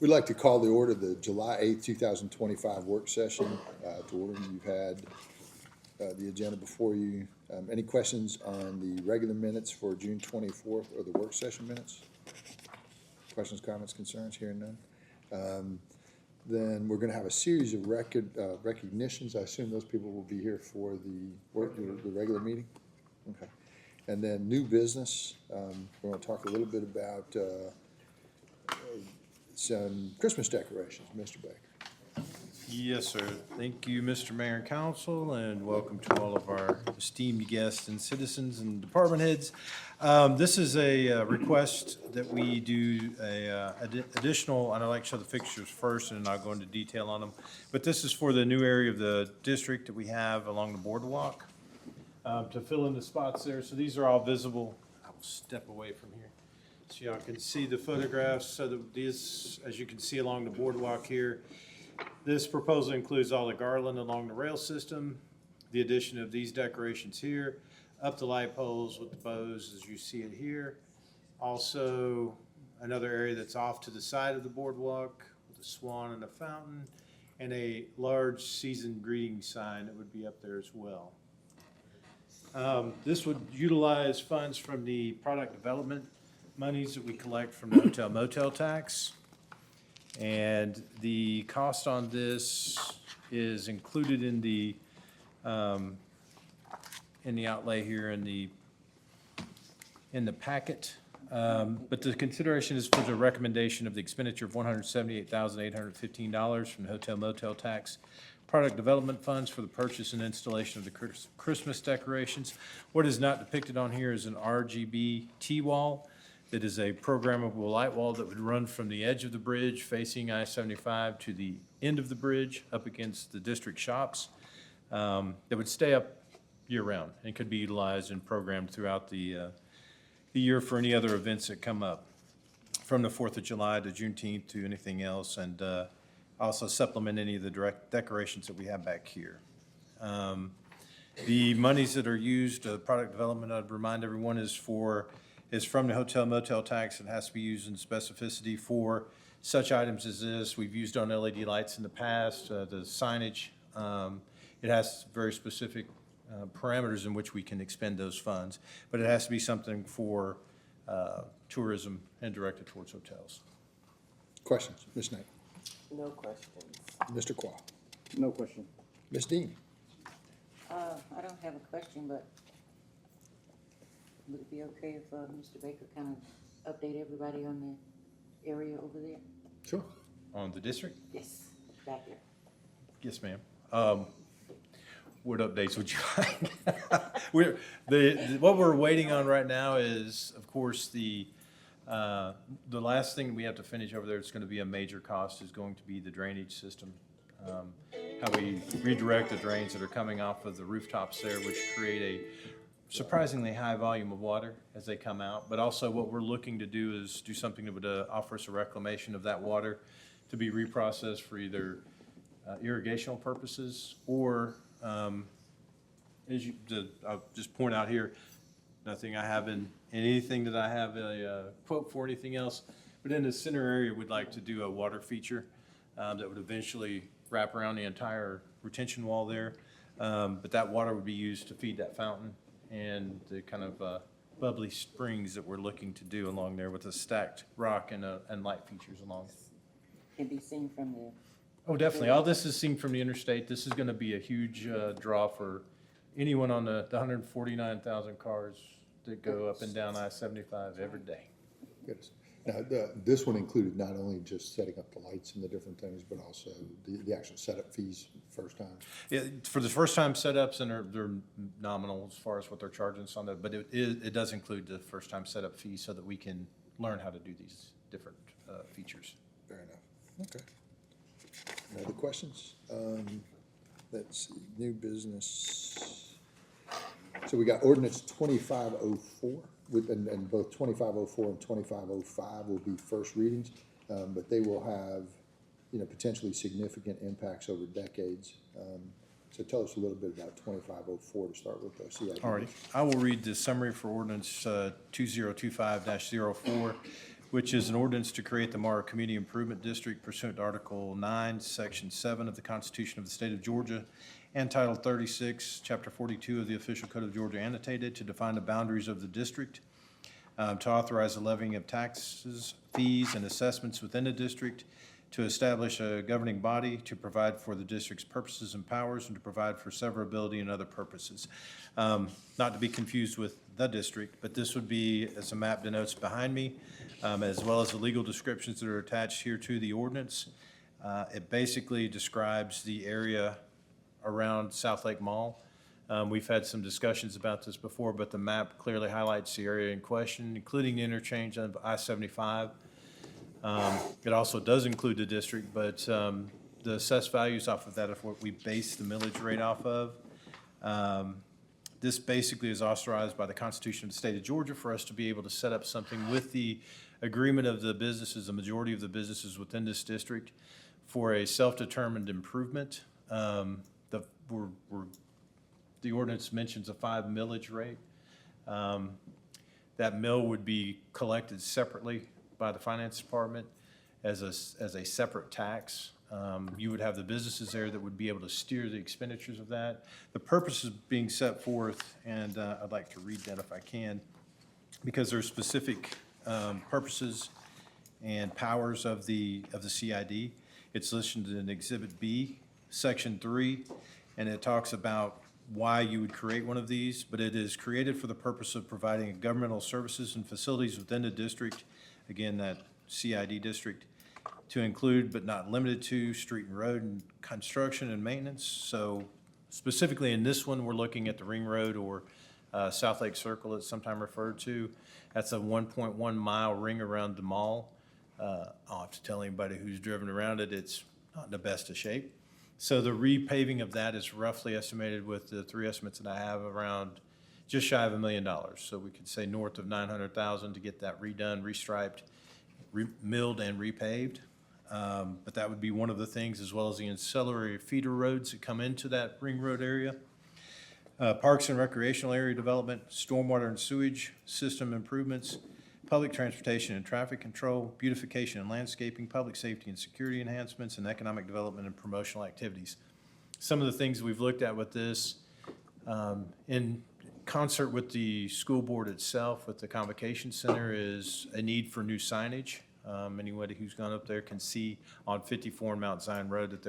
We'd like to call to order the July 8th, 2025 work session to order. You've had the agenda before you. Any questions on the regular minutes for June 24th or the work session minutes? Questions, comments, concerns? Hearing none. Then we're going to have a series of recognitions. I assume those people will be here for the regular meeting? Okay. And then new business. We're going to talk a little bit about some Christmas decorations. Mr. Baker. Yes, sir. Thank you, Mr. Mayor and Council, and welcome to all of our esteemed guests and citizens and department heads. This is a request that we do additional, and I'd like to show the fixtures first, and then I'll go into detail on them. But this is for the new area of the district that we have along the boardwalk to fill in the spots there. So these are all visible. I will step away from here so y'all can see the photographs. So that these, as you can see along the boardwalk here, this proposal includes all the garland along the rail system, the addition of these decorations here, up the light poles with the bows as you see it here. Also, another area that's off to the side of the boardwalk with a swan and a fountain, and a large season greeting sign that would be up there as well. This would utilize funds from the product development monies that we collect from the hotel motel tax. And the cost on this is included in the outlay here in the packet. But the consideration is for the recommendation of the expenditure of $178,815 from the hotel motel tax product development funds for the purchase and installation of the Christmas decorations. What is not depicted on here is an RGB T-wall. That is a programmable light wall that would run from the edge of the bridge facing I-75 to the end of the bridge up against the district shops. That would stay up year-round and could be utilized and programmed throughout the year for any other events that come up, from the 4th of July to Juneteenth to anything else, and also supplement any of the direct decorations that we have back here. The monies that are used, product development, I'd remind everyone, is from the hotel motel tax. It has to be used in specificity for such items as this. We've used on LED lights in the past, the signage. It has very specific parameters in which we can expend those funds, but it has to be something for tourism and directed towards hotels. Questions? Ms. Knight? No questions. Mr. Qua? No question. Ms. Dean? I don't have a question, but would it be okay if Mr. Baker kind of update everybody on the area over there? Sure. On the district? Yes, back there. Yes, ma'am. What updates would you like? What we're waiting on right now is, of course, the last thing we have to finish over there. It's going to be a major cost. Is going to be the drainage system. How we redirect the drains that are coming off of the rooftops there, which create a surprisingly high volume of water as they come out. But also what we're looking to do is do something that would offer us a reclamation of that water to be reprocessed for either irrigational purposes or, I'll just point out here, nothing I have in anything that I have a quote for anything else, but in the center area, we'd like to do a water feature that would eventually wrap around the entire retention wall there. But that water would be used to feed that fountain and the kind of bubbly springs that we're looking to do along there with a stacked rock and light features along it. Can be seen from the. Oh, definitely. All this is seen from the interstate. This is going to be a huge draw for anyone on the 149,000 cars that go up and down I-75 every day. Good. Now, this one included not only just setting up the lights and the different things, but also the actual setup fees first time. Yeah, for the first time setups, and they're nominal as far as what they're charging us on that, but it does include the first time setup fee so that we can learn how to do these different features. Fair enough. Okay. Any other questions? Let's see, new business. So we got ordinance 2504, and both 2504 and 2505 will be first readings, but they will have, potentially significant impacts over decades. So tell us a little bit about 2504 to start with. All right, I will read the summary for ordinance 2025-04. which is an ordinance to create the Morrow Community Improvement District pursuant to Article 9, Section 7 of the Constitution of the State of Georgia and Title 36, Chapter 42 of the Official Code of Georgia annotated to define the boundaries of the district, to authorize the levying of taxes, fees, and assessments within the district, to establish a governing body, to provide for the district's purposes and powers, and to provide for severability and other purposes. Not to be confused with the district, but this would be, as the map denotes behind me, as well as the legal descriptions that are attached here to the ordinance. It basically describes the area around South Lake Mall. We've had some discussions about this before, but the map clearly highlights the area in question, including the interchange of I-75. It also does include the district, but the assessed values off of that are what we base the millage rate off of. This basically is authorized by the Constitution of the State of Georgia for us to be able to set up something with the agreement of the businesses, the majority of the businesses within this district, for a self-determined improvement. The ordinance mentions a 5 millage rate. That mill would be collected separately by the finance department as a separate tax. You would have the businesses there that would be able to steer the expenditures of that. The purpose is being set forth, and I'd like to read that if I can, because there's specific purposes and powers of the CID. It's listed in Exhibit B, Section 3, and it talks about why you would create one of these, but it is created for the purpose of providing governmental services and facilities within the district, again, that CID district, to include but not limited to street and road and construction and maintenance. So specifically in this one, we're looking at the Ring Road, or South Lake Circle, it's sometimes referred to. That's a 1.1 mile ring around the mall. I'll have to tell anybody who's driven around it, it's not in the best of shape. So the repaving of that is roughly estimated, with the three estimates that I have, around just shy of $1 million. So we could say north of $900,000 to get that redone, restriped, milled, and repaved. But that would be one of the things, as well as the ancillary feeder roads that come into that Ring Road area. Parks and recreational area development, stormwater and sewage system improvements, public transportation and traffic control, beautification and landscaping, public safety and security enhancements, and economic development and promotional activities. Some of the things we've looked at with this, in concert with the school board itself, with the Convocation Center, is a need for new signage. Anybody who's gone up there can see on 54 and Mount Zion Road that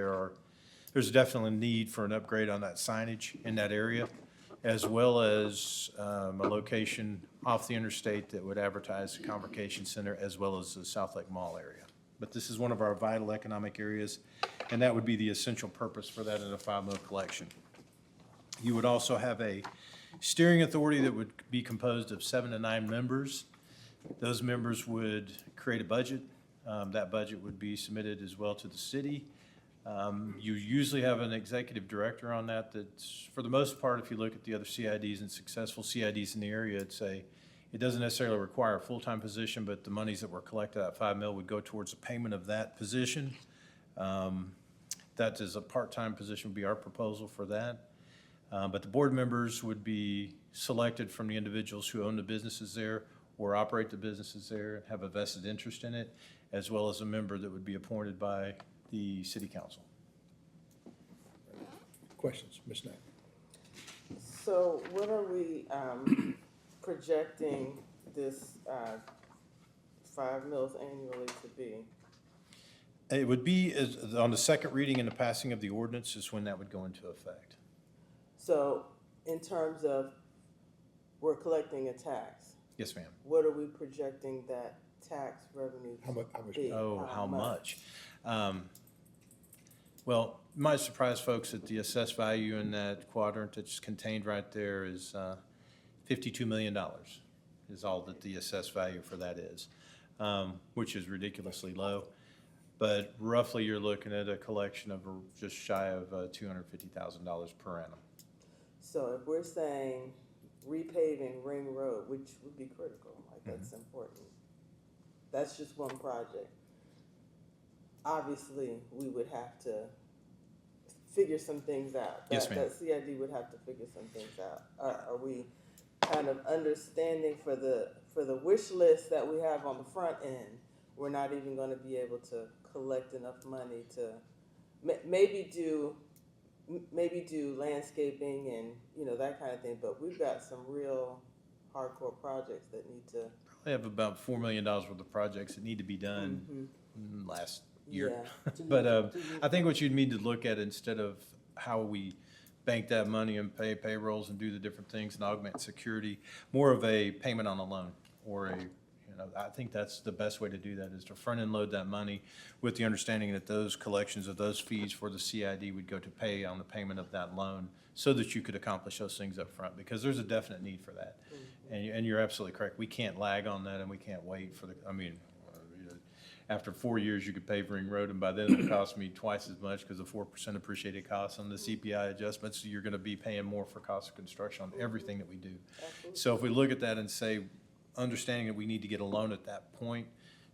there's definitely a need for an upgrade on that signage in that area, as well as a location off the interstate that would advertise the Convocation Center, as well as the South Lake Mall area. But this is one of our vital economic areas, and that would be the essential purpose for that in a 5 mil collection. You would also have a steering authority that would be composed of 7 to 9 members. Those members would create a budget. That budget would be submitted as well to the city. You usually have an executive director on that. That's, for the most part, if you look at the other CIDs and successful CIDs in the area, it doesn't necessarily require a full-time position, but the monies that were collected at 5 mil would go towards the payment of that position. That is a part-time position, would be our proposal for that. But the board members would be selected from the individuals who own the businesses there or operate the businesses there, have a vested interest in it, as well as a member that would be appointed by the city council. Questions, Ms. Knapp? So what are we projecting this 5 mils annually to be? It would be, on the second reading and the passing of the ordinance is when that would go into effect. So in terms of, we're collecting a tax, Yes, ma'am. what are we projecting that tax revenue How much? be? Oh, how much? Well, it might surprise folks that the assessed value in that quadrant that's contained right there is $52 million is all that the assessed value for that is, which is ridiculously low. But roughly, you're looking at a collection of just shy of $250,000 per annum. So if we're saying repaving Ring Road, which would be critical, like that's important. That's just one project. Obviously, we would have to figure some things out. Yes, ma'am. That CID would have to figure some things out. Are we kind of understanding for the for the wish list that we have on the front end, we're not even gonna be able to collect enough money to maybe do landscaping and, you know, that kind of thing, but we've got some real hardcore projects that need to. We have about $4 million worth of projects that need to be done last year. Yeah. But I think what you'd need to look at, instead of how we bank that money and pay payrolls and do the different things and augment security, more of a payment on a loan, or I think that's the best way to do that, is to front end load that money with the understanding that those collections of those fees for the CID would go to pay on the payment of that loan, so that you could accomplish those things up front, because there's a definite need for that. And you're absolutely correct. We can't lag on that, and we can't wait for after 4 years, you could pave Ring Road, and by then it'll cost me twice as much, because of 4% appreciated costs on the CPI adjustments. So you're gonna be paying more for cost of construction on everything that we do. So if we look at that and say, understanding that we need to get a loan at that point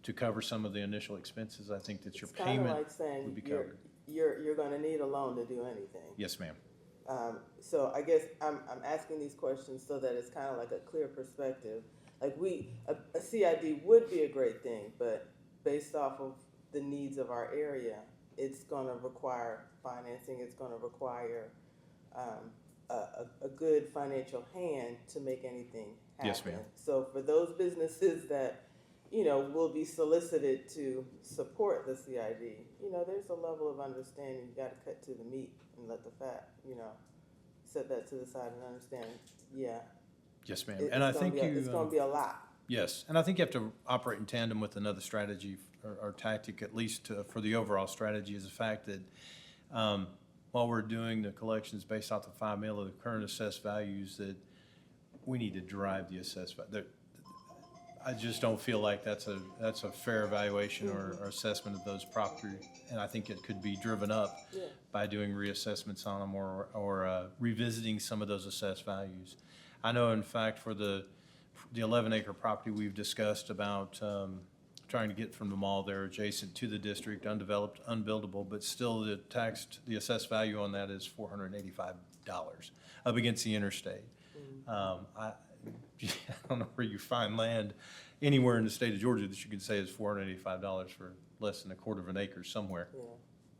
to cover some of the initial expenses, I think that your It's kind of payment like saying would be you're, covered. you're gonna need a loan to do anything. Yes, ma'am. So I guess I'm asking these questions so that it's kind of like a clear perspective. Like a CID would be a great thing, but based off of the needs of our area, it's gonna require financing, it's gonna require a good financial hand to make anything happen. Yes, ma'am. So for those businesses that, you know, will be solicited to support the CID, you know, there's a level of understanding. You gotta cut to the meat and let the fat, you know, set that to the side and understand, yeah. Yes, ma'am. And I think it's gonna be a lot. yes, and I think you have to operate in tandem with another strategy or tactic, at least for the overall strategy, is the fact that while we're doing the collections based off the 5 mil of the current assessed values, that we need to drive the assessed value. I just don't feel like that's a fair evaluation or assessment of those properties, and I think it could be driven up by doing reassessments on them, or revisiting some of those assessed values. I know, in fact, for the 11-acre property, we've discussed about trying to get from the mall there adjacent to the district, undeveloped, unbuildable, but still the assessed value on that is $485 up against the interstate. I don't know where you find land anywhere in the state of Georgia that you can say is $485 for less than a quarter of an acre somewhere. Yeah.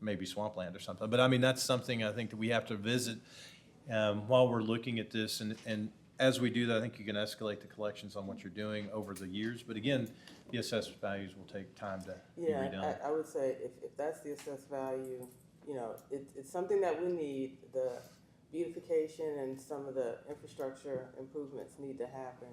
Maybe swampland or something. But I mean, that's something I think that we have to visit while we're looking at this. And as we do that, I think you can escalate the collections on what you're doing over the years. But again, the assessed values will take time to be redone. Yeah, I would say if that's the assessed value, you know, it's something that we need. The beautification and some of the infrastructure improvements need to happen.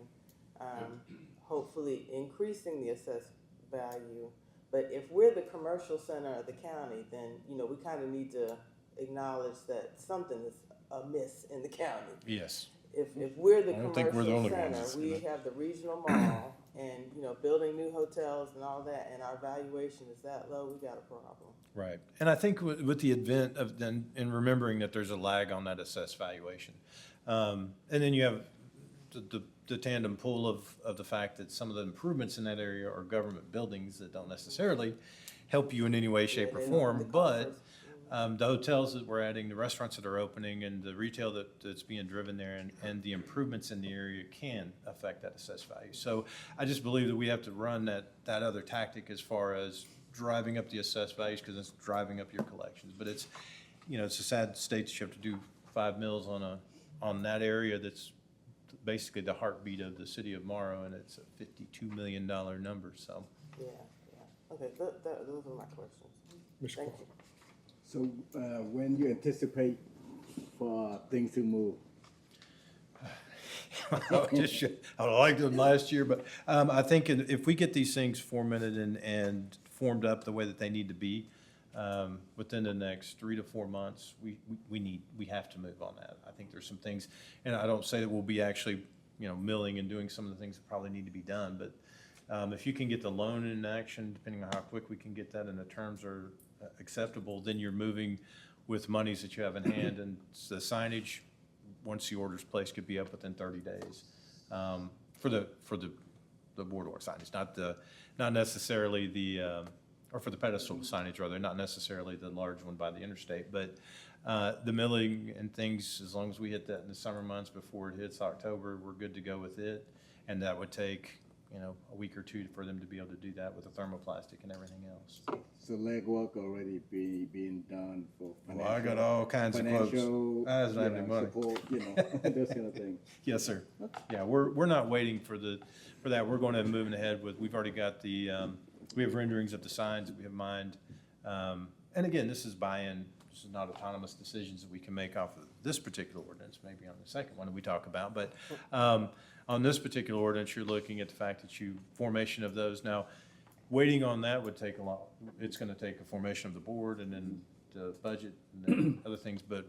Hopefully increasing the assessed value. But if we're the commercial center of the county, then, you know, we kind of need to acknowledge that something is amiss in the county. Yes. If we're the I don't think we're the commercial only center, ones. we have the regional mall and, you know, building new hotels and all that, and our valuation is that low, we got a problem. Right. And I think with the advent of then, and remembering that there's a lag on that assessed valuation. And then you have the tandem pull of the fact that some of the improvements in that area are government buildings that don't necessarily help you in any way, shape, or they form. don't- But the hotels that we're adding, the restaurants that are opening, and the retail that's being driven there, and the improvements in the area can affect that assessed value. So I just believe that we have to run that other tactic as far as driving up the assessed values, because it's driving up your collections. But it's, you know, it's a sad state that you have to do 5 mils on that area that's basically the heartbeat of the city of Morrow, and it's a $52 million number, so. Yeah. Okay, those are my questions. Mr. Thank Paul. you. So, when you anticipate for things to move? I would like them last year, but I think if we get these things formatted and formed up the way that they need to be, within the next 3 to 4 months, we have to move on that. I think there's some things, and I don't say that we'll be actually, you know, milling and doing some of the things that probably need to be done, but if you can get the loan in action, depending on how quick we can get that and the terms are acceptable, then you're moving with monies that you have in hand, and the signage, once the order's placed, could be up within 30 days for the boardwalk signage, not necessarily the or for the pedestal signage, rather, not necessarily the large one by the interstate, but the milling and things, as long as we hit that in the summer months before it hits October, we're good to go with it. And that would take a week or two for them to be able to do that with the thermoplastic and everything else. So legwork already being done for Well, I got all kinds of quotes. financial, I just don't have any money. support, those kind of things. Yes, sir. Yeah, we're not waiting for that. We're going to moving ahead with, we've already got we have renderings of the signs that we have mined. And again, this is buy-in, this is not autonomous decisions that we can make off of this particular ordinance, maybe on the second one that we talk about. But on this particular ordinance, you're looking at the fact that formation of those. Now, waiting on that would take a lot. It's gonna take a formation of the board and then the budget and then other things, but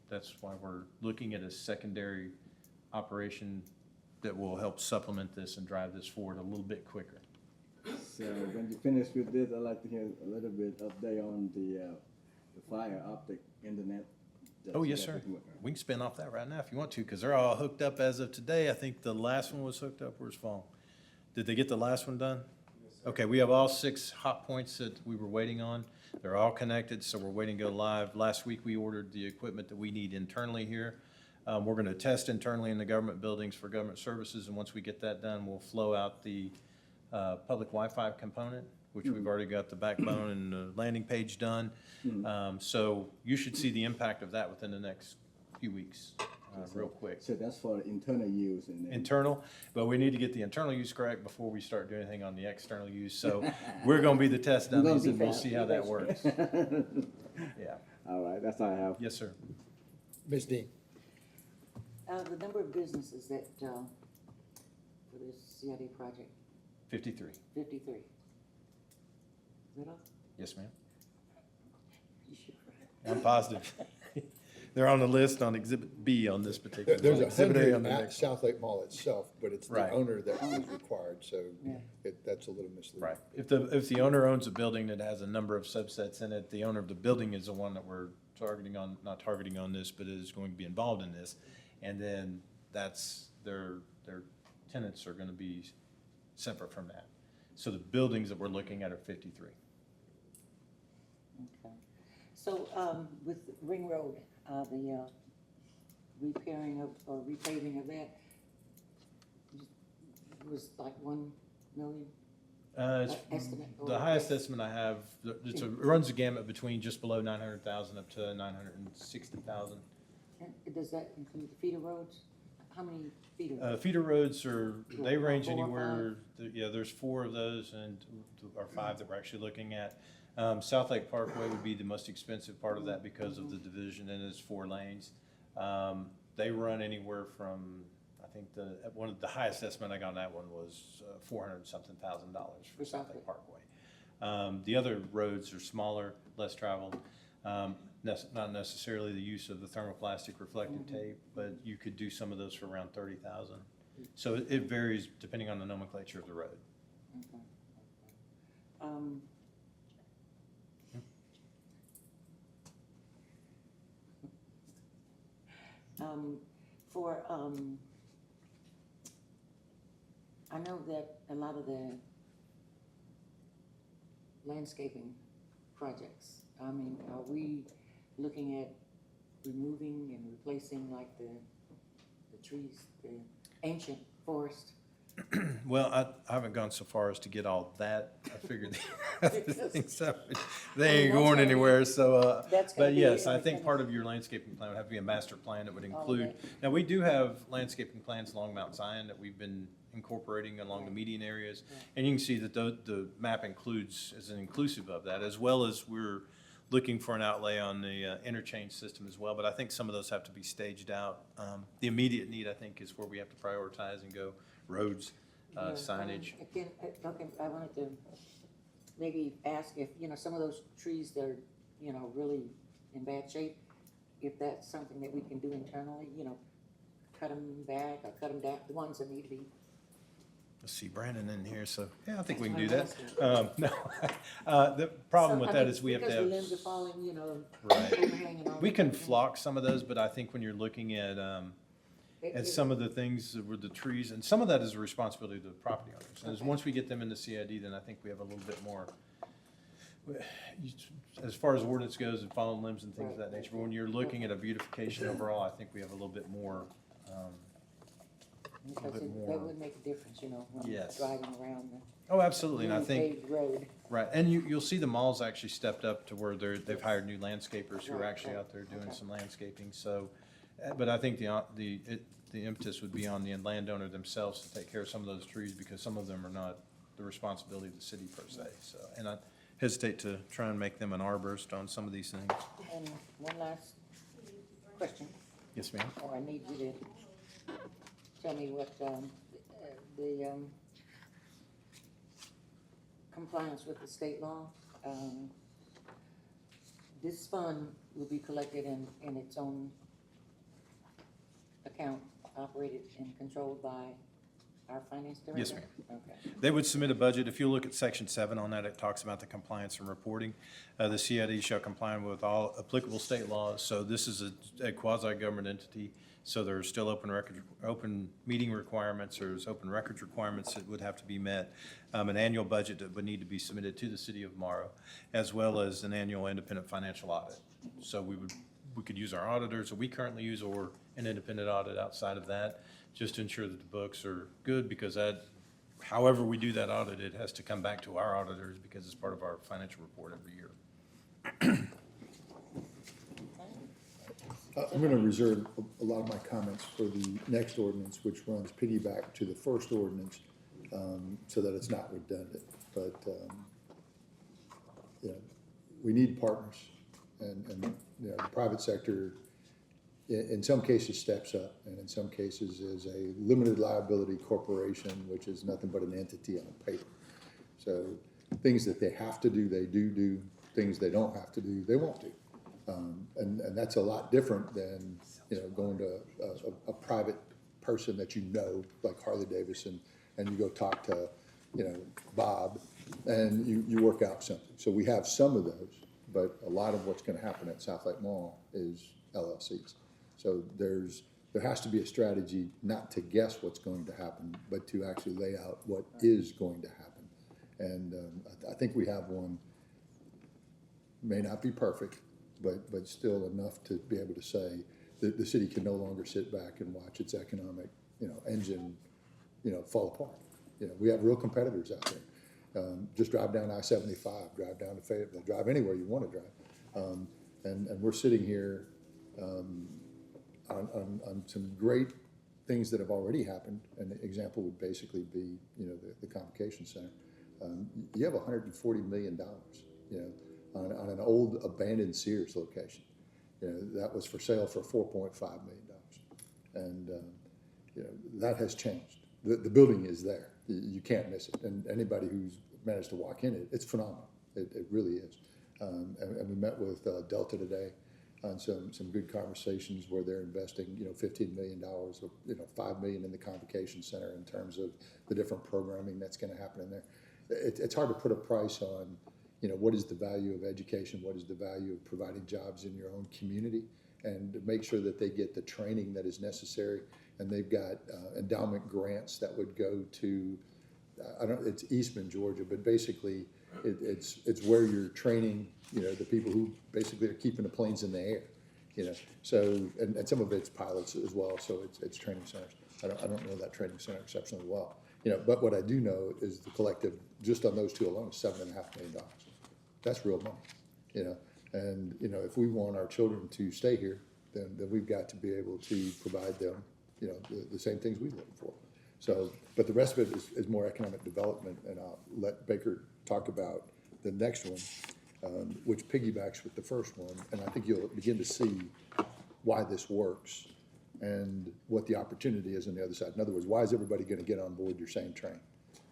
that's why we're looking at a secondary operation that will help supplement this and drive this forward a little bit quicker. So when you finish with this, I'd like to hear a little bit update on the fiber optic internet. that Oh, you yes, guys sir. are doing. We can spin off that right now if you want to, because they're all hooked up as of today. I think the last one was hooked up. Where's Fall? Did they get the last one done? Okay, we have all 6 hot points that we were waiting on. They're all connected, so we're waiting to go live. Last week, we ordered the equipment that we need internally here. We're gonna test internally in the government buildings for government services, and once we get that done, we'll flow out the public Wi-Fi component, which we've already got the backbone and the landing page done. So you should see the impact of that within the next few weeks, real quick. So that's for internal use and then. Internal, but we need to get the internal use correct before we start doing anything on the external use. So we're gonna be the test We're gonna dummies be and we'll fast. see how that works. Yeah, All right, that's all I have. yes, sir. Ms. Dean? The number of businesses that, for this CID project, 53, 53. Is that all? yes, ma'am. You sure? I'm positive. They're on the list on Exhibit B on this particular. There's Exhibit A on 100 the at next. South Lake Mall itself, but it's the Right. owner that is required, so Yeah. that's a little misleading. Right. If the owner owns a building that has a number of subsets in it, the owner of the building is the one that we're targeting on, not targeting on this, but is going to be involved in this. And then that's, their tenants are gonna be separate from that. So the buildings that we're looking at are 53. Okay. So, with Ring Road, the repairing of, or repaving of that, was like 1 million estimate? or The highest less? estimate I have, it runs the gamut between just below 900,000 up to 960,000. And does that include the feeder roads? How many feeder? Feeder roads they About range 4 or anywhere, yeah, there's 4 of those and, or 5 that we're actually looking at. South Lake Parkway would be the most expensive part of that because of the division and it's 4 lanes. They run anywhere from, I think one of the highest estimate I got on that one was $400-something thousand for South Lake Parkway. The other roads are smaller, less traveled. Not necessarily the use of the thermoplastic reflective tape, but you could do some of those for around 30,000. So it varies depending on the nomenclature of the road. Okay. Um, I know that a lot of the landscaping projects, I mean, are we looking at removing and replacing like the trees, the ancient forest? Well, I haven't gone so far as to get all that. I figured the other things up. They ain't going anywhere, so, That's gonna but be yes, I everything. think part of your landscaping plan would have to be a master plan that would All of include. it. Now, we do have landscaping plans along Mount Zion that we've been incorporating along the median areas. And you can see that the map includes, is an inclusive of that, as well as we're looking for an outlay on the interchange system as well. But I think some of those have to be staged out. The immediate need, I think, is where we have to prioritize and go roads, Yeah, signage. Again, okay, I wanted to maybe ask if, some of those trees that are, really in bad shape, if that's something that we can do internally, cut them back or cut them down, the ones that need to be. Let's see, Brandon in here, so, yeah, I think we can That's do what I'm that. No, the problem with that is we have to Because the limbs are have, falling, Right. overhanging on. we can flock some of those, but I think when you're looking at some of the things with the trees, and some of that is a responsibility of the property owners. And Okay. once we get them into CID, then I think we have a little bit more, as far as ordinance goes and fallen limbs and things of that nature. But when you're looking at a beautification overall, I think we have a little bit more Because bit that more. would make a difference, you know, when you're Yes. driving around the Oh, absolutely, and I newly think, paved road. right, and you'll see the malls actually stepped up to where they've hired new landscapers who are Right, actually right, out there doing okay. some landscaping, so, but I think the impetus would be on the landowner themselves to take care of some of those trees, because some of them are not the responsibility of the city per se, so, and I hesitate to try and make them an arborist on some of these things. And one last question, Yes, ma'am? or I need you to tell me what, the, compliance with the state law. This fund will be collected in its own account, operated and controlled by our finance director? Yes, ma'am. Okay. They would submit a budget. If you look at section 7 on that, it talks about the compliance and reporting. The CID shall comply with all applicable state laws. So this is a quasi-government entity. So there's still open meeting requirements, there's open records requirements that would have to be met, an annual budget that would need to be submitted to the city of Morrow, as well as an annual independent financial audit. So we could use our auditors that we currently use, or an independent audit outside of that, just to ensure that the books are good, because however we do that audit, it has to come back to our auditors because it's part of our financial report every year. I'm going to reserve a lot of my comments for the next ordinance, which runs piggyback to the first ordinance, so that it's not redundant. But, you know, we need partners, and, you know, the private sector, in some cases, steps up, and in some cases is a limited liability corporation, which is nothing but an entity on paper. So things that they have to do, they do. Things they don't have to do, they won't do. And that's a lot different than, you know, going to a private person that you know, like Harley Davidson, and you go talk to, you know, Bob, and you work out something. So we have some of those, but a lot of what's gonna happen at South Lake Mall is LLCs. So there has to be a strategy not to guess what's going to happen, but to actually lay out what is going to happen. And I think we have one. May not be perfect, but still enough to be able to say that the city can no longer sit back and watch its economic, you know, engine, you know, fall apart. You know, we have real competitors out there. Just drive down I-75, drive down to Fayetteville, drive anywhere you want to drive. And we're sitting here on some great things that have already happened. An example would basically be, you know, the Convocation Center. You have $140 million, you know, on an old abandoned Sears location. You know, that was for sale for $4.5 million. And, you know, that has changed. The building is there. You can't miss it. And anybody who's managed to walk in it, it's phenomenal. It really is. And we met with Delta today on some good conversations where they're investing, you know, $15 million, you know, $5 million in the Convocation Center in terms of the different programming that's going to happen in there. It's hard to put a price on, you know, what is the value of education? What is the value of providing jobs in your own community? And to make sure that they get the training that is necessary. And they've got endowment grants that would go to, it's Eastman, Georgia, but basically it's where you're training, you know, the people who basically are keeping the planes in the air, you know. So, and some of it's pilots as well, so it's training centers. I don't know that training center exceptionally well. You know, but what I do know is the collective, just on those two alone, is $7.5 million. That's real money, you know. And, you know, if we want our children to stay here, then we've got to be able to provide them, you know, the same things we look for. So, but the rest of it is more economic development, and I'll let Baker talk about the next one, which piggybacks with the first one, and I think you'll begin to see why this works and what the opportunity is on the other side. In other words, why is everybody gonna get on board your same train?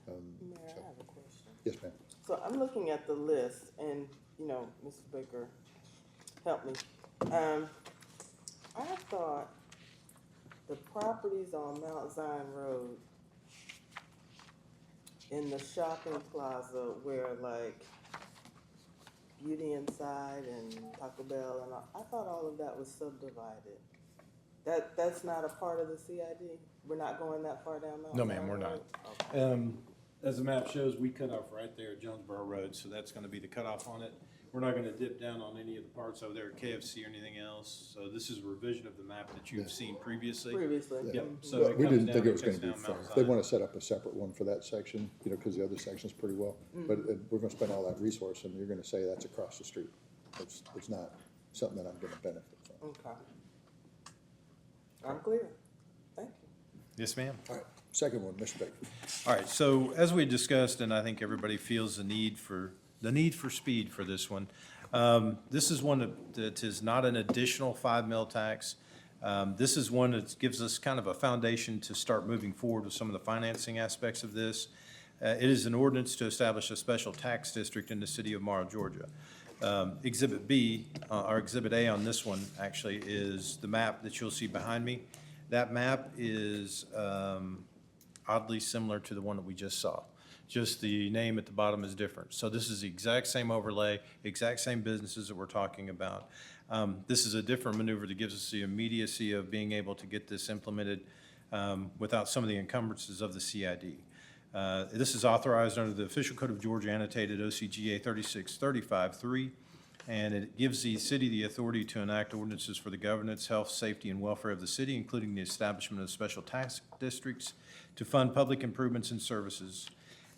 Mayor, I have a question. Yes, ma'am. So I'm looking at the list, and, you know, Mr. Baker, help me. I thought the properties on Mount Zion Road in the shopping plaza where like Beauty Inside and Taco Bell and all, I thought all of that was subdivided. That's not a part of the CID? We're not going that far down Mount No, Zion ma'am, we're not. Road? Okay. As the map shows, we cut off right there at Jonesboro Road, so that's gonna be the cutoff on it. We're not gonna dip down on any of the parts over there at KFC or anything else. So this is a revision of the map that you've seen previously. Previously. Yep, so Well, it we comes didn't think down, it was cuts gonna be down fair. Mount If they Zion. wanna set up a separate one for that section, you know, cause the other section's pretty well, but we're gonna spend all that resource and you're gonna say that's across the street. It's not something that I'm gonna benefit from. Okay. I'm clear. Thank you. Yes, ma'am. All right, second one, Mr. Baker. All right, so as we discussed, and I think everybody feels the need for speed for this one. This is one that is not an additional 5 mil tax. This is one that gives us kind of a foundation to start moving forward with some of the financing aspects of this. It is an ordinance to establish a special tax district in the city of Morrow, Georgia. Exhibit B, or Exhibit A on this one, actually, is the map that you'll see behind me. That map is oddly similar to the one that we just saw. Just the name at the bottom is different. So this is the exact same overlay, exact same businesses that we're talking about. This is a different maneuver that gives us the immediacy of being able to get this implemented without some of the encumbrances of the CID. This is authorized under the Official Code of Georgia annotated OCGA 3635-3, and it gives the city the authority to enact ordinances for the governance, health, safety, and welfare of the city, including the establishment of special tax districts to fund public improvements and services.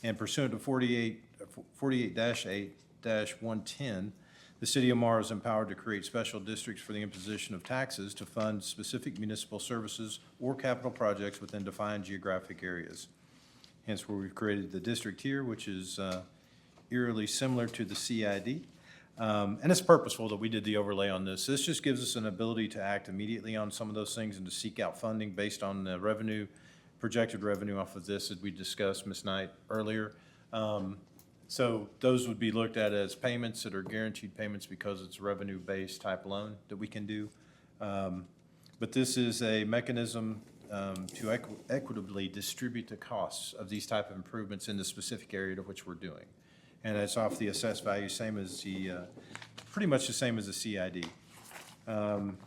And pursuant to 48-8-110, the city of Morrow is empowered to create special districts for the imposition of taxes to fund specific municipal services or capital projects within defined geographic areas. Hence where we've created the district here, which is eerily similar to the CID. And it's purposeful that we did the overlay on this. This just gives us an ability to act immediately on some of those things and to seek out funding based on the revenue, projected revenue off of this, as we discussed, Ms. Knight, earlier. So those would be looked at as payments that are guaranteed payments because it's revenue-based type loan that we can do. But this is a mechanism to equitably distribute the costs of these type of improvements in the specific area to which we're doing. And it's off the assessed value, same as the, pretty much the same as the CID. On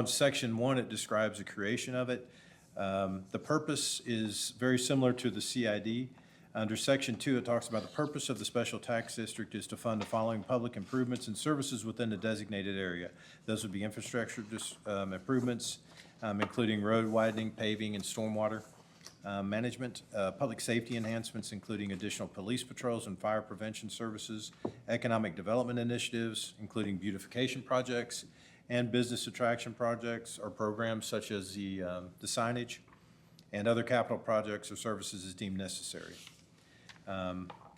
section 1, it describes the creation of it. The purpose is very similar to the CID. Under section 2, it talks about the purpose of the special tax district is to fund the following public improvements and services within the designated area. Those would be infrastructure improvements, including road widening, paving, and stormwater management, public safety enhancements, including additional police patrols and fire prevention services, economic development initiatives, including beautification projects, and business attraction projects or programs such as the signage, and other capital projects or services as deemed necessary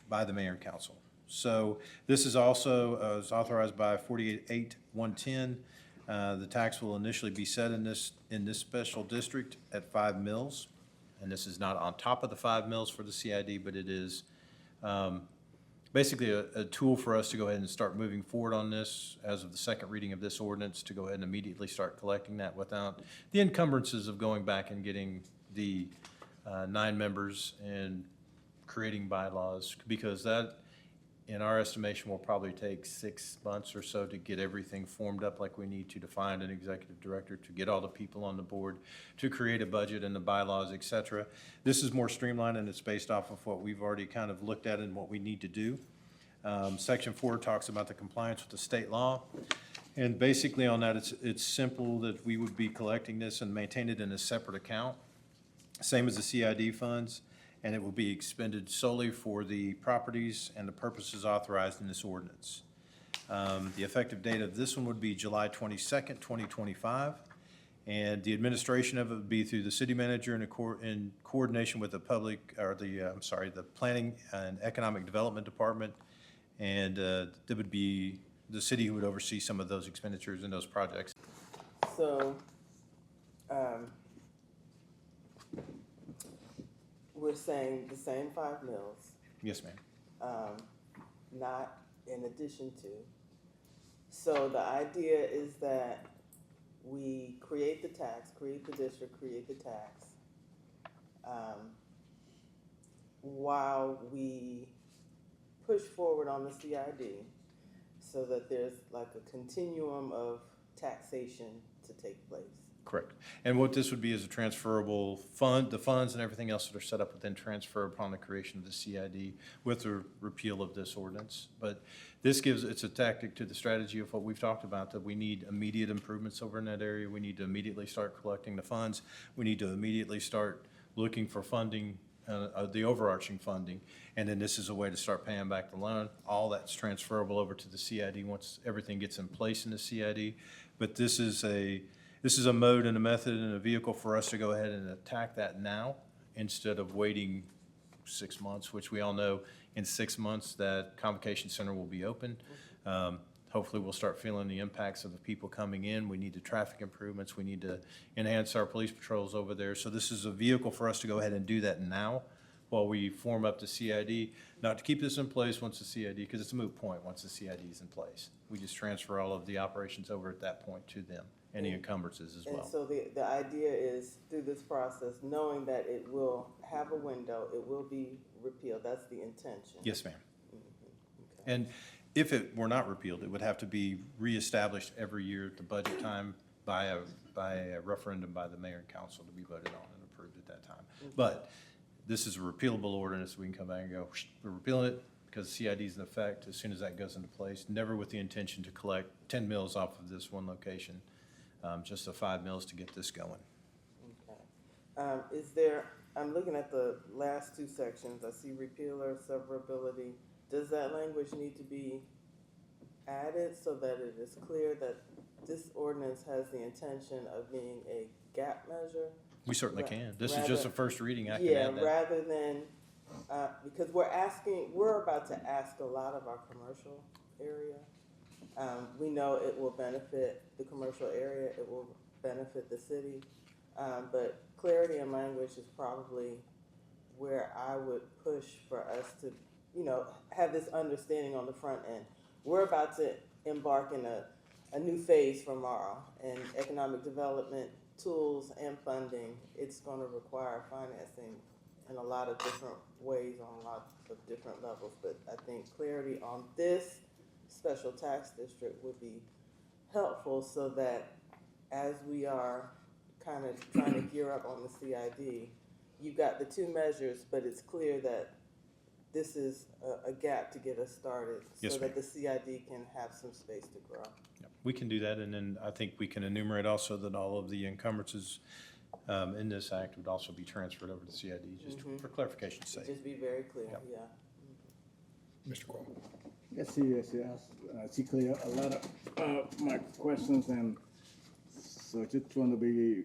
by the mayor and council. So this is also is authorized by 48-8-110. The tax will initially be set in this special district at 5 mils. And this is not on top of the 5 mils for the CID, but it is basically a tool for us to go ahead and start moving forward on this as of the second reading of this ordinance, to go ahead and immediately start collecting that without the encumbrances of going back and getting the 9 members and creating bylaws, because that, in our estimation, will probably take 6 months or so to get everything formed up like we need to find an executive director, to get all the people on the board, to create a budget and the bylaws, et cetera. This is more streamlined, and it's based off of what we've already kind of looked at and what we need to do. Section 4 talks about the compliance with the state law. And basically on that, it's simple that we would be collecting this and maintain it in a separate account, same as the CID funds, and it will be expended solely for the properties and the purposes authorized in this ordinance. The effective date of this one would be July 22nd, 2025, and the administration of it would be through the city manager in coordination with the the Planning and Economic Development Department, and it would be the city who would oversee some of those expenditures and those projects. So, we're saying the same 5 mils, Yes, ma'am. not in addition to. So the idea is that we create the tax, create the district, create the tax, while we push forward on the CID, so that there's like a continuum of taxation to take place. Correct. And what this would be is a transferable fund, the funds and everything else that are set up would then transfer upon the creation of the CID with the repeal of this ordinance. But this gives, it's a tactic to the strategy of what we've talked about, that we need immediate improvements over in that area. We need to immediately start collecting the funds. We need to immediately start looking for funding, the overarching funding. And then this is a way to start paying back the loan. All that's transferable over to the CID once everything gets in place in the CID. But this is a mode and a method and a vehicle for us to go ahead and attack that now instead of waiting 6 months, which we all know in 6 months that Convocation Center will be open. Hopefully, we'll start feeling the impacts of the people coming in. We need the traffic improvements. We need to enhance our police patrols over there. So this is a vehicle for us to go ahead and do that now while we form up the CID, not to keep this in place once the CID, because it's a moot point once the CID is in place. We just transfer all of the operations over at that point to them, and the encumbrances as And well. so the idea is through this process, knowing that it will have a window, it will be repealed. That's the intention. Yes, ma'am. Okay. And if it were not repealed, it would have to be reestablished every year at the budget time by a referendum by the mayor and council to be voted on and approved at that time. But this is a repealable ordinance. We can come back and go, we're repealing it because CID is in effect as soon as that goes into place, never with the intention to collect 10 mills off of this one location, just the 5 mills to get this going. Okay. I'm looking at the last two sections. I see repeal or severability. Does that language need to be added so that it is clear that this ordinance has the intention of being a gap measure? We certainly Ra- can. This is just a first reading. I can Yeah, add that. rather than, because we're about to ask a lot of our commercial area. We know it will benefit the commercial area, it will benefit the city, but clarity in language is probably where I would push for us to, have this understanding on the front end. We're about to embark in a new phase for Morrow, and economic development tools and funding. It's going to require financing in a lot of different ways on a lot of different levels, but I think clarity on this special tax district would be helpful so that as we are kind of trying to gear up on the CID, you've got the two measures, but it's clear that this is a gap to get us started Yes, so that ma'am. the CID can have some space to grow. Yep, we can do that, and then I think we can enumerate also that all of the encumbrances in this act would also be transferred over to CID, just for clarification's sake. Just be very clear, Yep. yeah. Mr. Qual. Yes, she cleared a lot of my questions, and so just want to be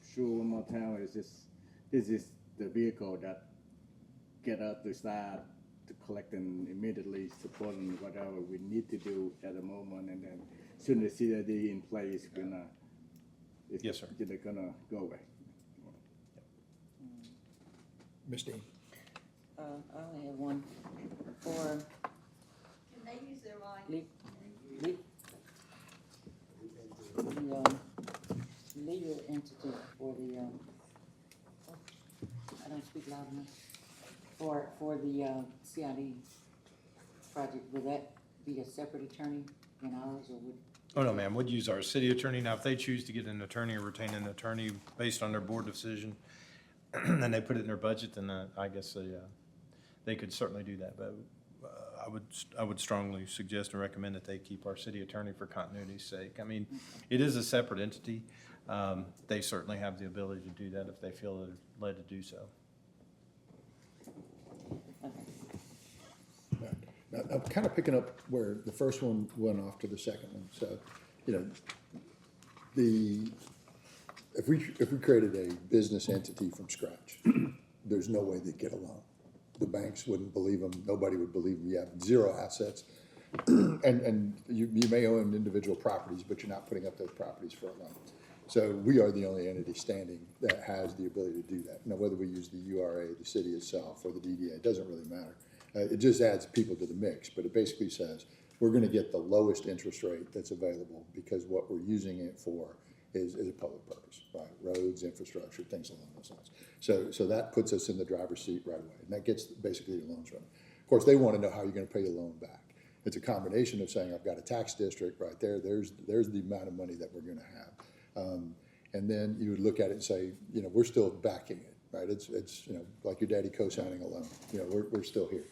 sure one more time, this is the vehicle that get us to start to collecting immediately, supporting whatever we need to do at the moment, and then soon the CID in place, Yes, sir. They're gonna go away. Ms. Dean. I only have one for Can they use their line? the legal entity for the, I don't speak loud enough, for the CID project, would that be a separate attorney than ours, or would? Oh, no, ma'am, we'd use our city attorney. Now, if they choose to get an attorney or retain an attorney based on their board decision, and they put it in their budget, then I guess they could certainly do that. But I would strongly suggest and recommend that they keep our city attorney for continuity's sake. I mean, it is a separate entity. They certainly have the ability to do that if they feel they're led to do so. Now, I'm kind of picking up where the first one went off to the second one. So, if we created a business entity from scratch, there's no way they'd get a loan. The banks wouldn't believe them. Nobody would believe them. You have zero assets. And you may own individual properties, but you're not putting up those properties for a loan. So we are the only entity standing that has the ability to do that. Now, whether we use the URA, the city itself, or the DDA, it doesn't really matter. It just adds people to the mix, but it basically says we're going to get the lowest interest rate that's available because what we're using it for is a public purpose, right? Roads, infrastructure, things along those lines. So that puts us in the driver's seat right away, and that gets basically the loans running. Of course, they want to know how you're going to pay the loan back. It's a combination of saying I've got a tax district right there. There's the amount of money that we're going to have. And then you would look at it and say, you know, we're still backing it, right? It's, you know, like your daddy co-signing a loan, you know, we're still here.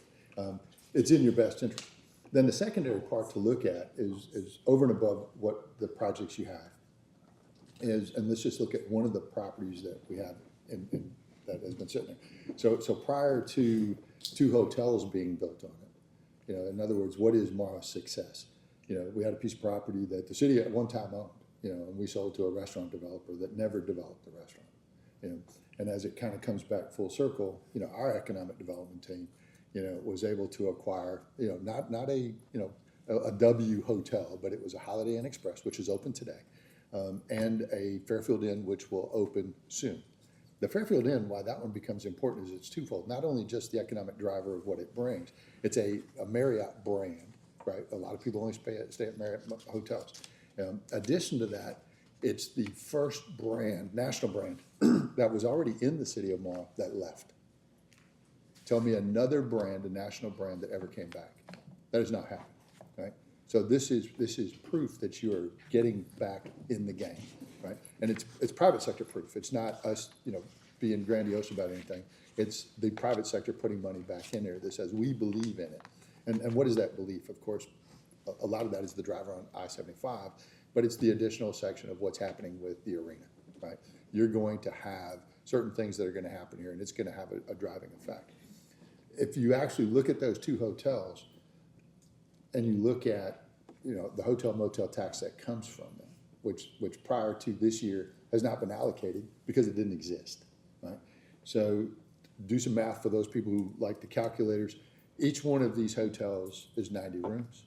It's in your best interest. Then the secondary part to look at is over and above what the projects you have is, and let's just look at one of the properties that we have in that has been sitting there. So prior to 2 hotels being built on it, you know, in other words, what is Morrow's success? You know, we had a piece of property that the city at one time owned, you know, and we sold to a restaurant developer that never developed the restaurant. You know, and as it kind of comes back full circle, you know, our economic development team, you know, was able to acquire, you know, not a, you know, a W hotel, but it was a Holiday Inn Express, which is open today, and a Fairfield Inn, which will open soon. The Fairfield Inn, why that one becomes important is it's twofold. Not only just the economic driver of what it brings, it's a Marriott brand, right? A lot of people only stay at Marriott hotels. Addition to that, it's the first brand, national brand, that was already in the city of Morrow that left. Tell me another brand, a national brand that ever came back. That has not happened, right? So this is proof that you are getting back in the game, right? And it's private sector proof. It's not us, you know, being grandiose about anything. It's the private sector putting money back in there that says we believe in it. And what is that belief? Of course, a lot of that is the driver on I-75, but it's the additional section of what's happening with the arena, right? You're going to have certain things that are going to happen here, and it's going to have a driving effect. If you actually look at those 2 hotels and you look at, you know, the hotel motel tax that comes from them, which prior to this year has not been allocated because it didn't exist, right? So do some math for those people who like the calculators. Each one of these hotels is 90 rooms.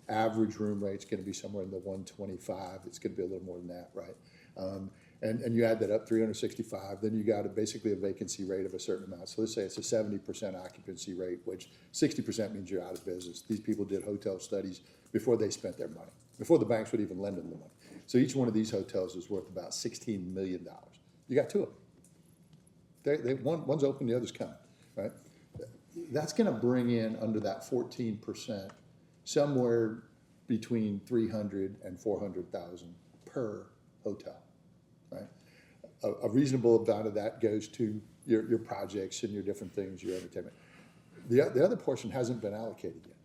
Average room rate's going to be somewhere in the 125. It's going to be a little more than that, right? And you add that up, 365, then you got basically a vacancy rate of a certain amount. So let's say it's a 70% occupancy rate, which 60% means you're out of business. These people did hotel studies before they spent their money, before the banks would even lend them the money. So each one of these hotels is worth about $16 million. You got 2 of them. One's open, the other's coming, right? That's going to bring in under that 14% somewhere between 300 and 400,000 per hotel. Right? A reasonable amount of that goes to your projects and your different things, your entertainment. The other portion hasn't been allocated yet,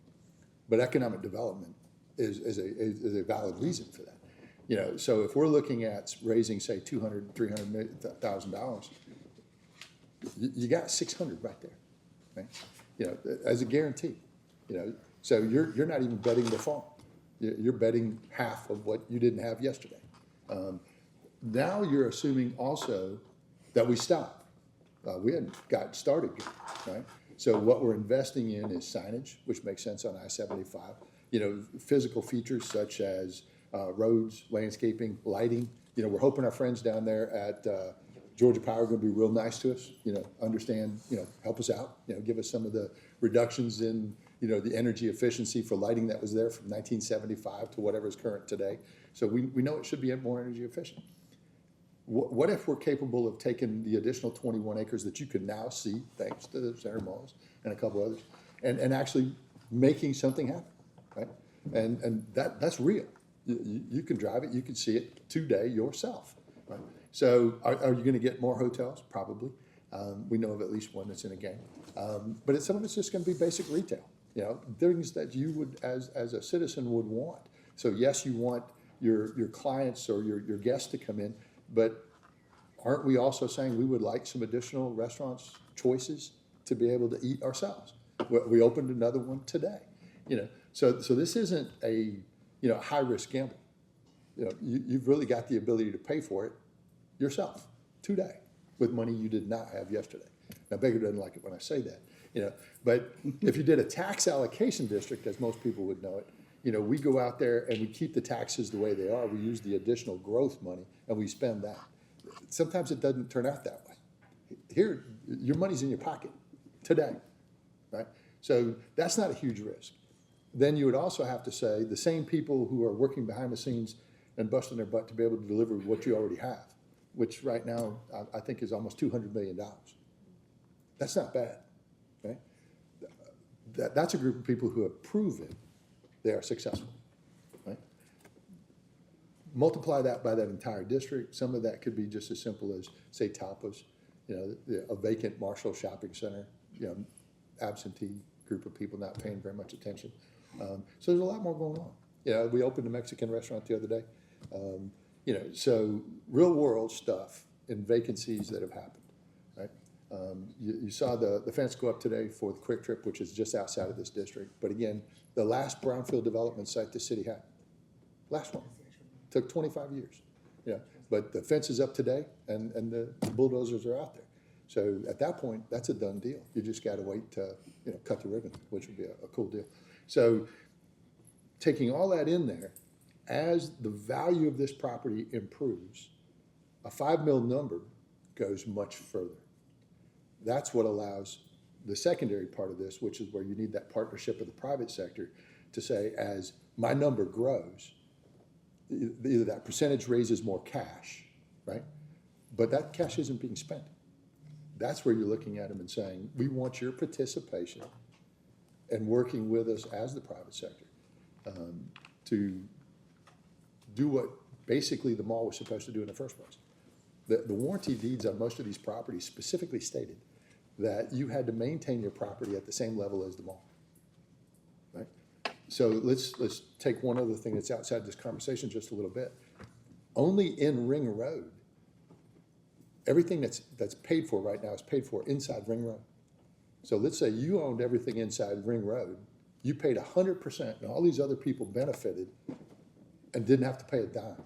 but economic development is a valid reason for that. You know, so if we're looking at raising, say, $300,000, you got 600 right there, right? You know, as a guarantee. You know, so you're not even betting the farm. You're betting half of what you didn't have yesterday. Now you're assuming also that we stop. We hadn't got started yet, right? So what we're investing in is signage, which makes sense on I-75. You know, physical features such as roads, landscaping, lighting. You know, we're hoping our friends down there at Georgia Power are going to be real nice to us. You know, understand. You know, help us out. You know, give us some of the reductions in, you know, the energy efficiency for lighting that was there from 1975 to whatever is current today. So we know it should be more energy efficient. What if we're capable of taking the additional 21 acres that you can now see, thanks to the Center Malls and a couple others, and actually making something happen, right? And that's real. You can drive it, you can see it today yourself, right? So are you going to get more hotels? Probably. We know of at least one that's in a game. But some of it's just going to be basic retail, you know, things that you would, as a citizen, would want. So yes, you want your clients or your guests to come in, but aren't we also saying we would like some additional restaurants choices to be able to eat ourselves? We opened another one today, you know. So this isn't a, you know, high risk gamble. You know, you've really got the ability to pay for it yourself today with money you did not have yesterday. Now Baker doesn't like it when I say that, you know. But if you did a tax allocation district, as most people would know it, you know, we go out there and we keep the taxes the way they are. We use the additional growth money and we spend that. Sometimes it doesn't turn out that way. Here, your money's in your pocket today, right? So that's not a huge risk. Then you would also have to say the same people who are working behind the scenes and busting their butt to be able to deliver what you already have, which right now I think is almost $200 million. That's not bad, right? That's a group of people who have proven they are successful, right? multiply that by that entire district. Some of that could be just as simple as, say, Tapas, a vacant Marshall shopping center, absentee group of people not paying very much attention. So there's a lot more going on. We opened a Mexican restaurant the other day. So real world stuff in vacancies that have happened, right? You saw the fence go up today for the Quick Trip, which is just outside of this district. But again, the last brownfield development site the city had, last one, took 25 years. But the fence is up today and the bulldozers are out there. So at that point, that's a done deal. You just got to wait to, cut the ribbon, which would be a cool deal. So taking all that in there, as the value of this property improves, a 5 mil number goes much further. That's what allows the secondary part of this, which is where you need that partnership with the private sector to say, as my number grows, either that percentage raises more cash, right? But that cash isn't being spent. That's where you're looking at them and saying, we want your participation and working with us as the private sector to do what basically the mall was supposed to do in the first place. The warranty deeds on most of these properties specifically stated that you had to maintain your property at the same level as the mall, right? So let's take one other thing that's outside this conversation just a little bit. Only in Ring Road, everything that's paid for right now is paid for inside Ring Road. So let's say you owned everything inside Ring Road, you paid 100%, and all these other people benefited and didn't have to pay a dime.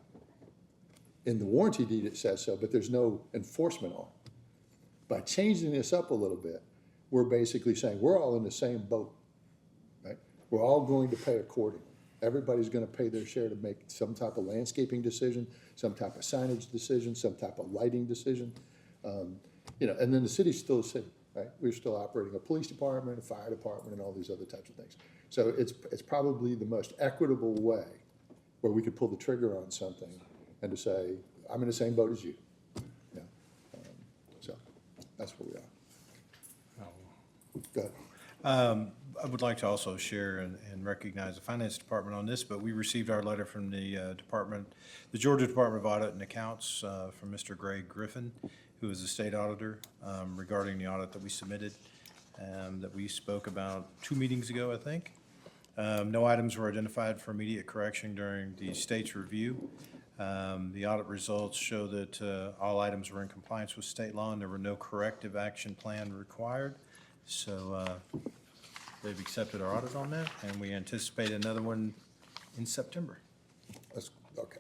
In the warranty deed, it says so, but there's no enforcement on it. By changing this up a little bit, we're basically saying we're all in the same boat, right? We're all going to pay accordingly. Everybody's going to pay their share to make some type of landscaping decision, some type of signage decision, some type of lighting decision. And then the city's still a city, right? We're still operating a police department, a fire department, and all these other types of things. So it's probably the most equitable way where we could pull the trigger on something and to say, I'm in the same boat as you. So that's where we are. Go ahead. I would like to also share and recognize the finance department on this, but we received our letter from the Georgia Department of Audit and Accounts from Mr. Greg Griffin, who is the state auditor, regarding the audit that we submitted, that we spoke about 2 meetings ago, I think. No items were identified for immediate correction during the state's review. The audit results show that all items were in compliance with state law and there were no corrective action plan required. So they've accepted our audit on that, and we anticipate another one in September. That's, okay.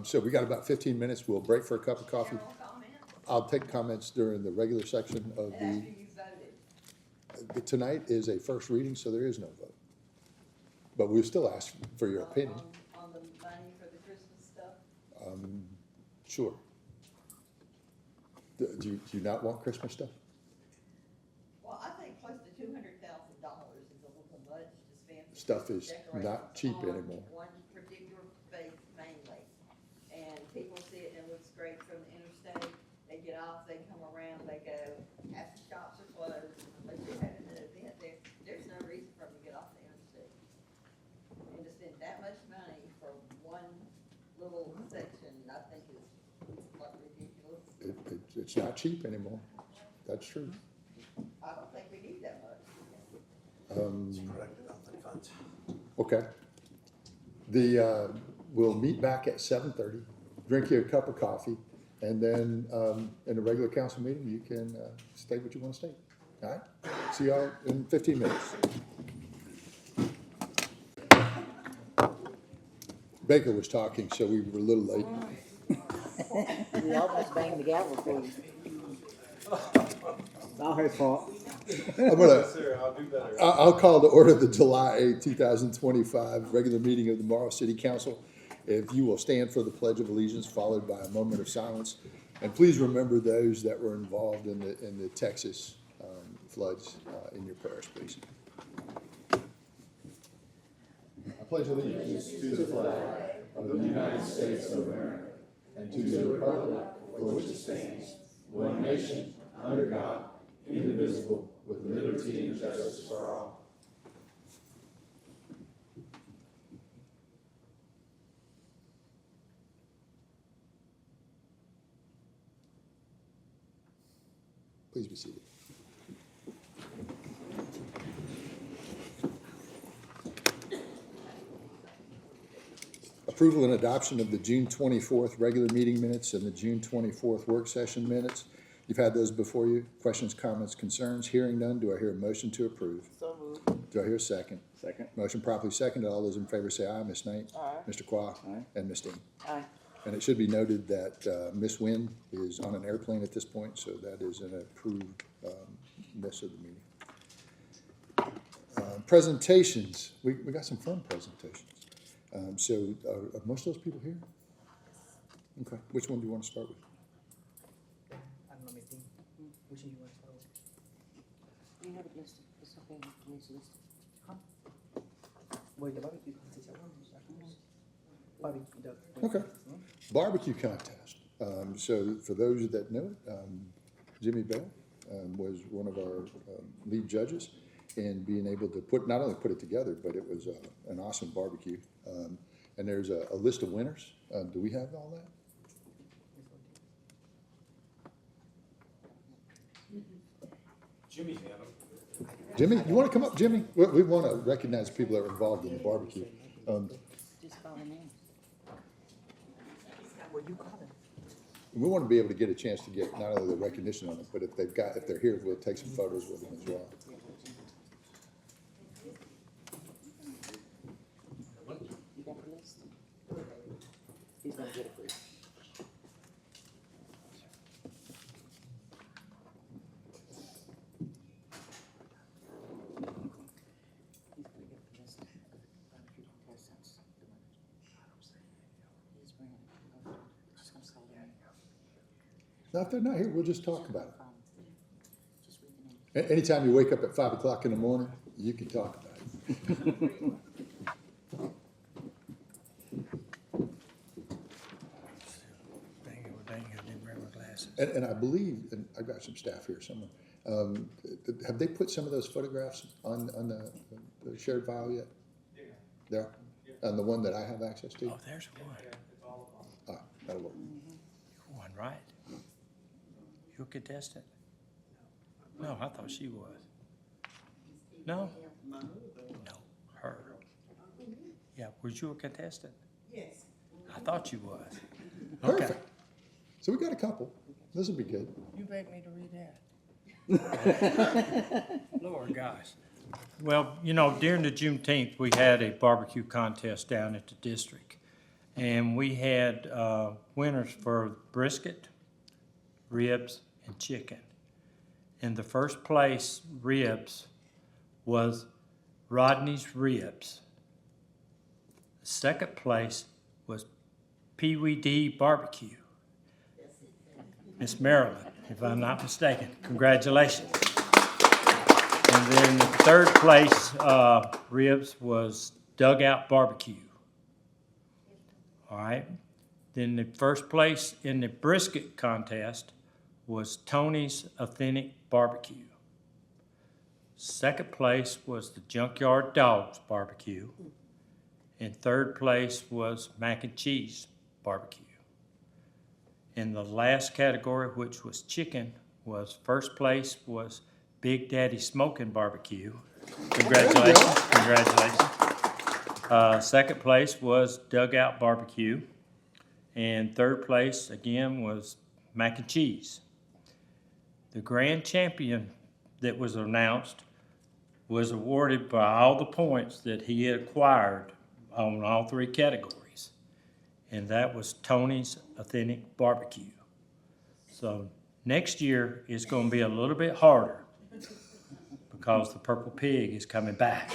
So we got about 15 minutes. We'll break for a cup of coffee. General comment I'll take comments during the regular section of after the, you voted. tonight is a first reading, so there is no vote. But we'll still ask for your opinion. On the money for the Christmas stuff. Sure. Do you not want Christmas stuff? Well, I think close to $200,000 is a little much to spend. for Stuff is decorations not cheap on anymore. One particular face mainly. And people see it and it looks great from the interstate. They get off, they come around, they go, half the shops are closed. Unless you're having an event there, there's no reason for them to get off the interstate. And to spend that much money for one little section, I think is like ridiculous. It's not cheap anymore. That's true. I don't think we need that much. Okay. We'll meet back at 7:30, drink you a cup of coffee, and then in the regular council meeting, you can state what you want to state. All right? See y'all in 15 minutes. Baker was talking, so we were a little late. We almost banged the gavel for you. It's all his fault. I'm gonna, Sir, I'll do better. I'll call to order the July 8, 2025 regular meeting of the Morrow City Council. If you will stand for the Pledge of Allegiance, followed by a moment of silence. And please remember those that were involved in the Texas floods in your prayers, please. I pledge allegiance to the flag of the United States of America and to the republic for which it stands, one nation, under God, indivisible, with liberty and justice for all. Please be seated. Approval and adoption of the June 24th regular meeting minutes and the June 24th work session minutes. You've had those before you. Questions, comments, concerns? Hearing none, do I hear a motion to approve? So moved. Do I hear a second? Second. Motion properly seconded. All those in favor say aye. Ms. Knight? Aye. Mr. Qua? Aye. And Ms. Dean? Aye. And it should be noted that Ms. Nguyen is on an airplane at this point, so that is an approved miss of the meeting. Presentations, we got some fun presentations. So are most of those people here? Okay, which one do you want to start with? I don't know, Ms. Dean. Which one you want to start with? You have it listed, it's okay, it's listed. Well, the barbecue contest, I want to start first. Barbecue, the. Okay. Barbecue contest. So for those that know it, Jimmy Bell was one of our lead judges in being able to not only put it together, but it was an awesome barbecue. And there's a list of winners. Do we have all that? Jimmy's got them. Jimmy, you want to come up, Jimmy? We want to recognize people that were involved in the barbecue. Just call the names. Well, you call them. We want to be able to get a chance to get not only the recognition on it, but if they're here, we'll take some photos with them as well. You got the list? He's gonna get it for you. He's gonna get the list of barbecue contestants. He's bringing it. Just gonna call them. Now, if they're not here, we'll just talk about Just read the name. it. Anytime you wake up at 5 o'clock in the morning, you can talk about it. Dang, I didn't bring my glasses. And I believe, and I've got some staff here somewhere, have they put some of those photographs on the shared file yet? There? On the one that I have access to? Oh, there's one. Ah, that'll work. One, right? You a contestant? No, I thought she was. No? No, her. Yeah, was you a contestant? Yes. I thought you was. Okay. Perfect. So we got a couple. This will be good. You begged me to read that. Lord, gosh. Well, you know, during the Juneteenth, we had a barbecue contest down at the district. And we had winners for brisket, ribs, and chicken. In the first place, ribs was Rodney's Ribs. The second place was Pee Wee D Barbecue. Miss Marilyn, if I'm not mistaken. Congratulations. And then the third place ribs was Dugout Barbecue. All right. Then the first place in the brisket contest was Tony's Authentic Barbecue. Second place was the Junkyard Dogs Barbecue. And third place was Mac and Cheese Barbecue. In the last category, which was chicken, was first place was Big Daddy Smoking Barbecue. Congratulations, congratulations. Second place was Dugout Barbecue. And third place, again, was Mac and Cheese. The grand champion that was announced was awarded by all the points that he had acquired on all three categories. And that was Tony's Authentic Barbecue. So next year is going to be a little bit harder because the Purple Pig is coming back.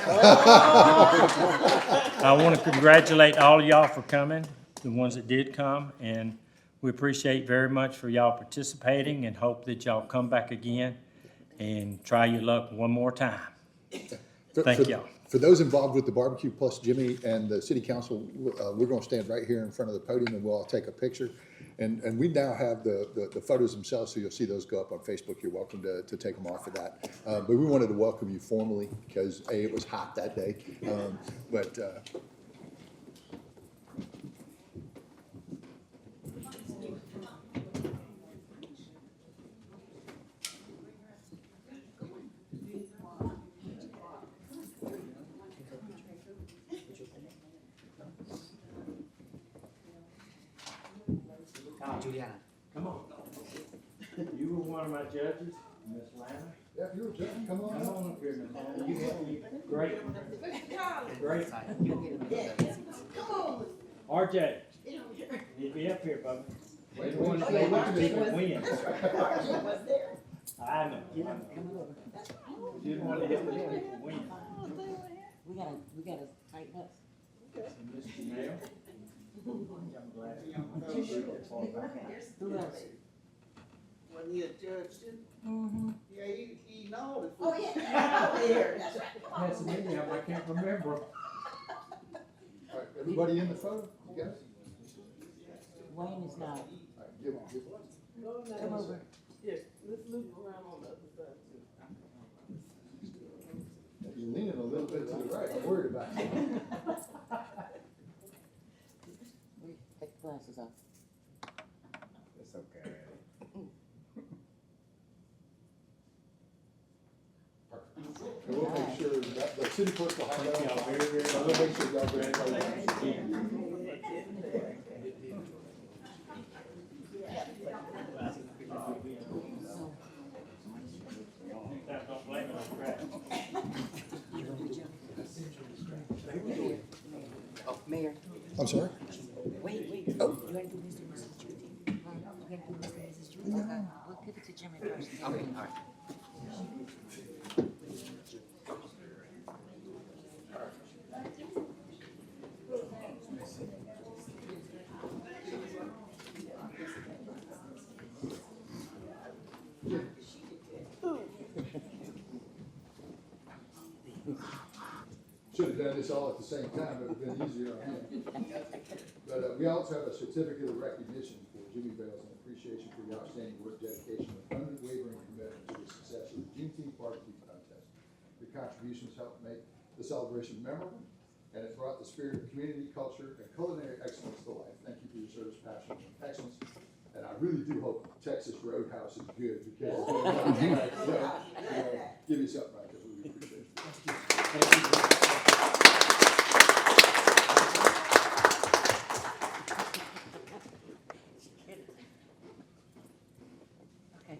I want to congratulate all of y'all for coming, the ones that did come, and we appreciate very much for y'all participating and hope that y'all come back again and try your luck one more time. Thank y'all. For those involved with the barbecue, plus Jimmy and the city council, we're going to stand right here in front of the podium and we'll all take a picture. And we now have the photos themselves, so you'll see those go up on Facebook. You're welcome to take them off for that. But we wanted to welcome you formally because A, it was hot that day. Juliana. Come on. You were one of my judges, Miss Lana. Yeah, if you were judging, come on Come up. on up here, Miss Lana. You helped me great. Great. RJ, you be up here, bubba. You're the one that made this win. I know. You're the one that helped this win. We gotta tighten up. Mr. Mayor. I'm glad. Who else? When he a judge too? Mm-hmm. Yeah, he know it. Oh, yeah, there, that's right. That's me, I can't remember. All right, everybody in the photo, you guys? Wayne is not. All right, give it. Come over. Yeah, let's loop around on the other side too. You're leaning a little bit to the right, I'm worried about you. Take the glasses off. It's okay. And we'll make sure that the city clerk will have that. Y'all very, very We'll make sure y'all bring it. Don't blame it on Brad. Oh, Mayor, I'm sorry? wait. Oh. You gotta do Mr. and Mrs. Judy. You gotta do Mr. and Mrs. Judy. We'll give it to Jimmy first. Okay, all right. Should have done this all at the same time, it would have been easier on him. But we also have a certificate of recognition for Jimmy Bales and appreciation for your outstanding work, dedication, and unwavering commitment to the success of the Juneteenth barbecue contest. Your contributions helped make the celebration memorable, and it brought the spirit of community, culture, and culinary excellence to life. Thank you for your service, passion, and excellence. And I really do hope Texas Roadhouse is good because give you something right there. We appreciate it. Okay.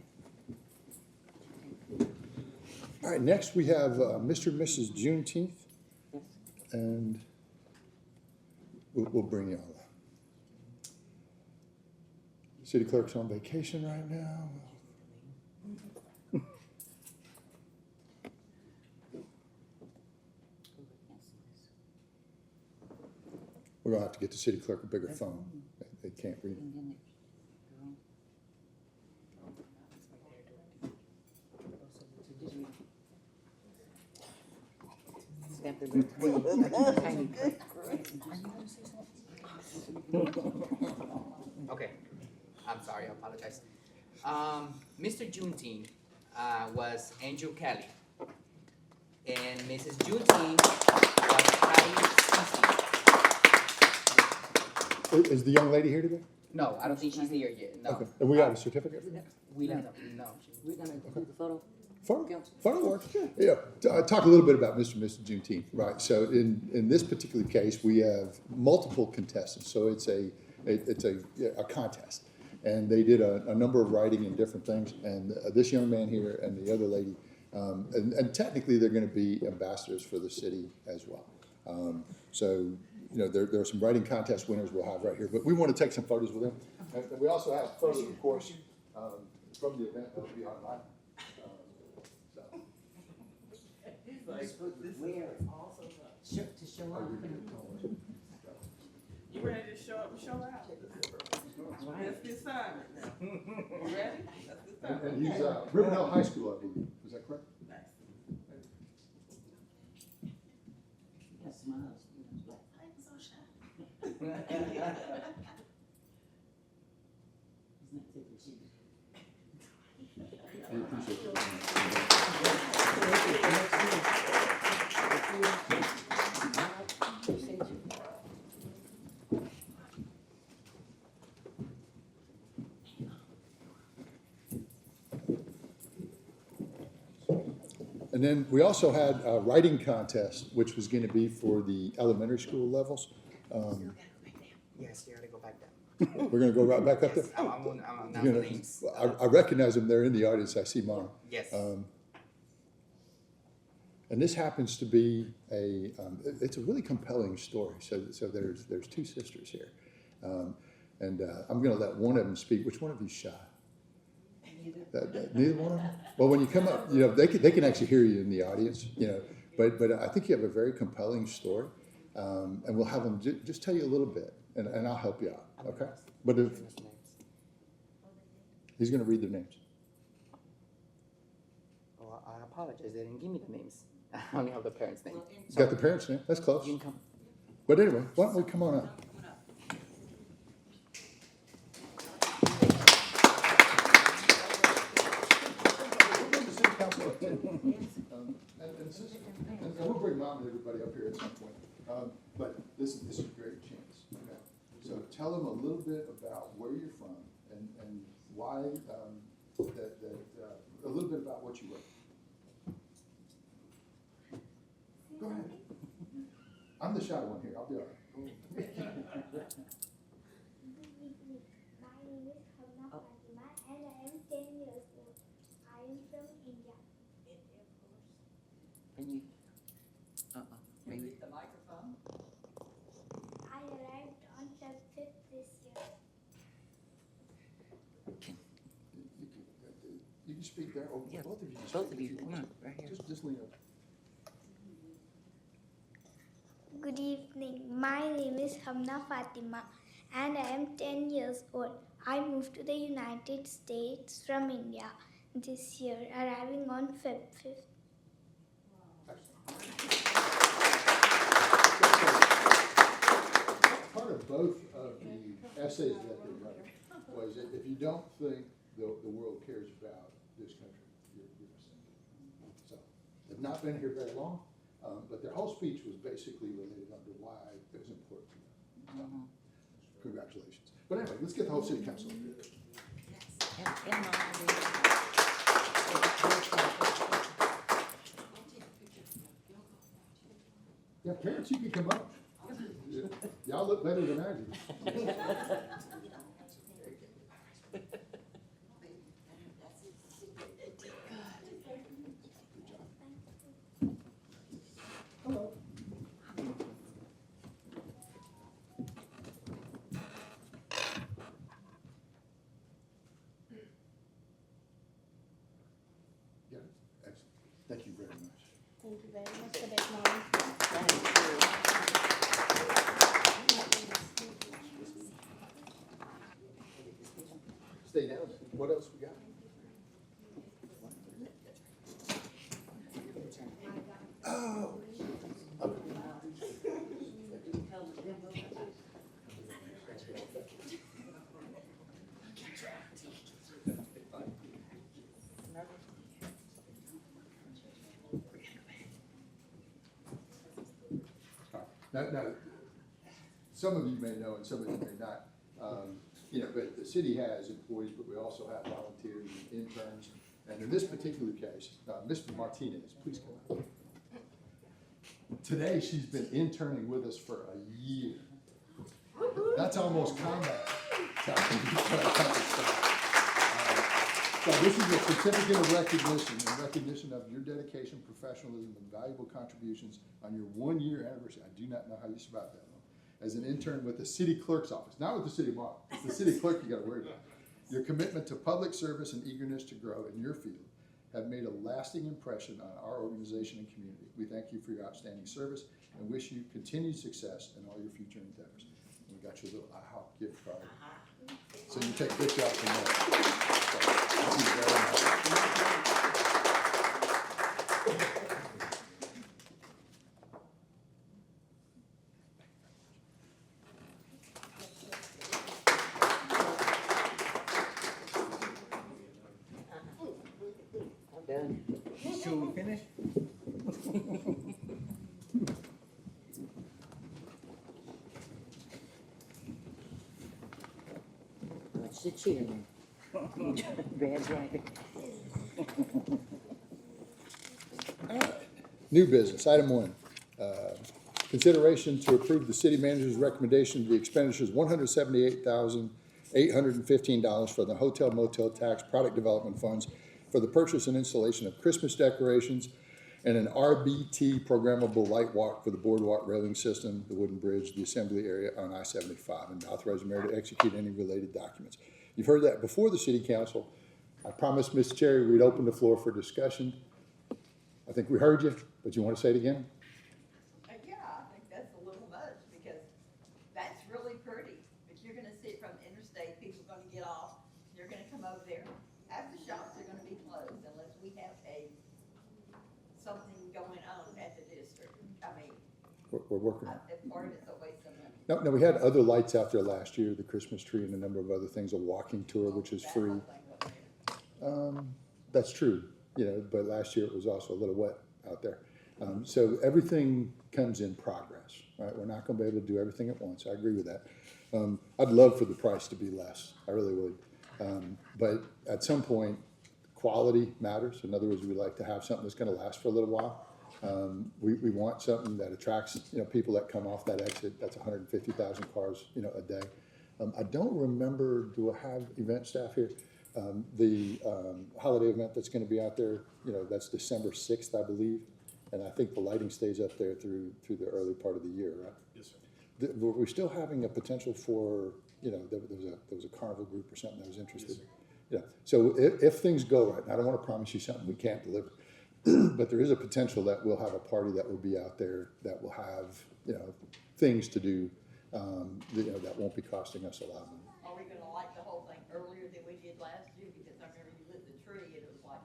All right, next we have Mr. and Mrs. Juneteenth, Yes. and we'll bring y'all up. City clerk's on vacation right now. We're gonna have to get the city clerk a bigger phone. They can't read it. And then just read it. It's got the tiny. Okay, I'm sorry, I apologize. Mr. Juneteenth, was Angel Kelly. And Mrs. Juneteenth was Patty Cece. Is the young lady here today? No, I don't think she's here yet, no. Okay, and we got a certificate for that? We don't, no. We're gonna do the photo. Photo works, yeah. Talk a little bit about Mr. and Mrs. Juneteenth, right? So in this particular case, we have multiple contestants, so it's a contest. And they did a number of writing and different things, and this young man here and the other lady, and technically they're gonna be ambassadors for the city as well. So, you know, there are some writing contest winners we'll have right here, but we wanna take some photos with them. And we also have photos, of course, from the event that'll be online. Where? To show up. You ready to show up and show out? That's the assignment now. You ready? That's the assignment. And he's Riverdale High School, I believe, is that correct? That smiles. We appreciate you. And then we also had a writing contest, which was going to be for the elementary school levels. Yes, you gotta go back down. We're gonna go right back up there? Yes, I'm now You the know, names. I recognize them, they're in the audience, I see mom. Yes. And this happens to be it's a really compelling story. So there's two sisters here. I'm gonna let one of them speak. Which one of you's shy? Neither one of them? Well, when you come up, you know, they can actually hear you in the audience, you know, but I think you have a very compelling story. And we'll have them just tell you a little bit, and I'll help you out, okay? But if, he's gonna read their names. Oh, I apologize, they didn't give me the names. I only have the parents' name. You got the parents' name? That's close. You can come. But anyway, why don't we come on up? And we'll bring mom and everybody up here at some point. But this is a great chance. Okay? So tell them a little bit about where you're from and why, a little bit about what you work. Go ahead. I'm the shy one here. I'll be all right. My name is Bhavna Fatima and I am 10 years old. I am from India. And you, maybe. The microphone. I arrived on Feb 5th this year. You can speak there. Oh, Yeah, both of you. can both speak of if you, come want on, to. right here. Just lean over. Good evening. My name is Hamna Fatima and I am 10 years old. I moved to the United States from India this year, arriving on Feb 5th. Part of both of the essays that they wrote was that if you don't think the world cares about this country, you're mistaken. So they've not been here very long, but their whole speech was basically related to why it was important to them. So, congratulations. But anyway, let's get the whole city council up here. And mom, Yeah, parents, you can come up. Y'all look better than I do. Hello. Yeah, excellent. Thank you very much. Thank you very much for that, Mom. Stay down. What else we got? Oh. Now, some of you may know and some of you may not. You know, but the city has employees, but we also have volunteers and interns. And in this particular case, Mr. Martinez, please come out. Today, she's been interning with us for a year. That's almost combat. So this is a certificate of recognition, in recognition of your dedication, professionalism, and valuable contributions on your 1-year anniversary. I do not know how you survived that long. As an intern with the city clerk's office, not with the city mark. It's the city clerk you gotta worry about. Your commitment to public service and eagerness to grow in your field have made a lasting impression on our organization and community. We thank you for your outstanding service and wish you continued success in all your future endeavors. And we got you a little IHOP gift card. So you take pictures from that. Thank you very much. I'm done. Should we finish? It's the cheater man. Bad driving. New business, item 1. consideration to approve the city manager's recommendation to the expenditures $178,815 for the hotel motel tax product development funds for the purchase and installation of Christmas decorations and an RBT programmable light walk for the boardwalk railing system, the wooden bridge, the assembly area on I-75, and authorize the mayor to execute any related documents. You've heard that before the city council. I promised Ms. Cherry we'd open the floor for discussion. I think we heard you, but you want to say it again? Yeah, I think that's a little much, because that's really pretty. But you're gonna see it from the interstate, people are gonna get off, you're gonna come over there. Half the shops are gonna be closed unless we have something going on at the district. I mean, We're working on it. part of it's a waste of money. No, we had other lights out there last year, the Christmas tree and a number of other things, a walking tour, which is That free. whole thing over there. That's true, but last year it was also a little wet out there. So everything comes in progress, right? We're not gonna be able to do everything at once. I agree with that. I'd love for the price to be less. I really would. But at some point, quality matters. In other words, we like to have something that's gonna last for a little while. We want something that attracts, people that come off that exit. That's 150,000 cars, a day. I don't remember, do I have event staff here? The holiday event that's gonna be out there, that's December 6th, I believe. And I think the lighting stays up there through the early part of the year, right? Yes, sir. We're still having a potential for, there was a carnival group or something that was interested. So if things go right, and I don't wanna promise you something we can't deliver, but there is a potential that we'll have a party that will be out there that will have, things to do, that won't be costing us a lot of money. Are we gonna light the whole thing earlier than we did last year? Because I remember you lit the tree and it was like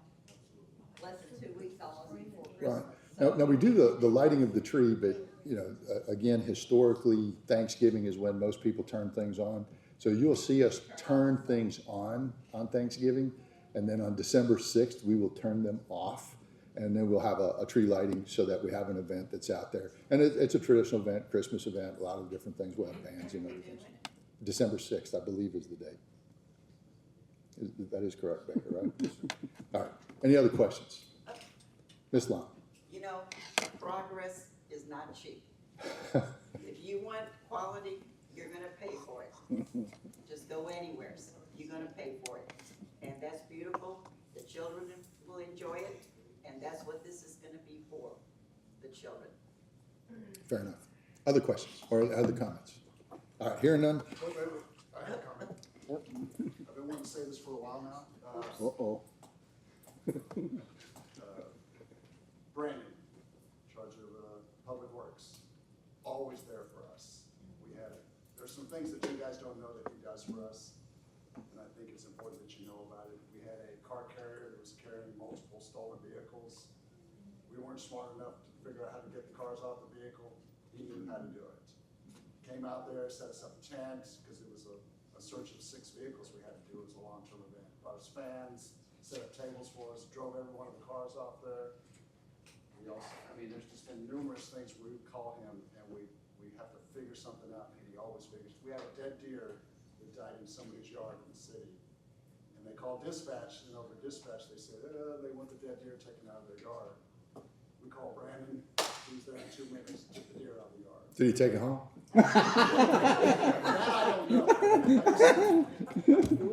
less than 2 weeks almost before Right. Christmas. Now, we do the lighting of the tree, but, again, historically, Thanksgiving is when most people turn things on. So you'll see us turn things on Thanksgiving, and then on December 6th, we will turn them off. And then we'll have a tree lighting so that we have an event that's out there. And it's a traditional event, Christmas event, a lot of different things. We'll have bands and other things. December 6th, I believe, is the date. That is correct, Baker, right? All right. Any other questions? Ms. Long? Progress is not cheap. If you want quality, you're gonna pay for it. Just go anywhere, you're gonna pay for it. And that's beautiful, the children will enjoy it, and that's what this is gonna be for, the children. Fair enough. Other questions or other comments? All right, hearing none. Wait, I have a comment. I've been wanting to say this for a while now. Uh-oh. Brandon, in charge of Public Works, always there for us. There's some things that you guys don't know that he does for us, and I think it's important that you know about it. We had a car carrier that was carrying multiple stolen vehicles. We weren't smart enough to figure out how to get the cars off the vehicle. He knew how to do it. Came out there, set us up a tent, because it was a search of 6 vehicles we had to do. It was a long-term event. Brought us fans, set up tables for us, drove every one of the cars off there. We also, there's just been numerous things where we call him and we have to figure something out, and he always figures. We had a dead deer that died in somebody's yard in the city. And they called dispatch, and over dispatch, they said, they want the dead deer taken out of their yard. We called Brandon, he was there in 2 minutes, took the deer out of the yard. Did he take it home? That I don't know.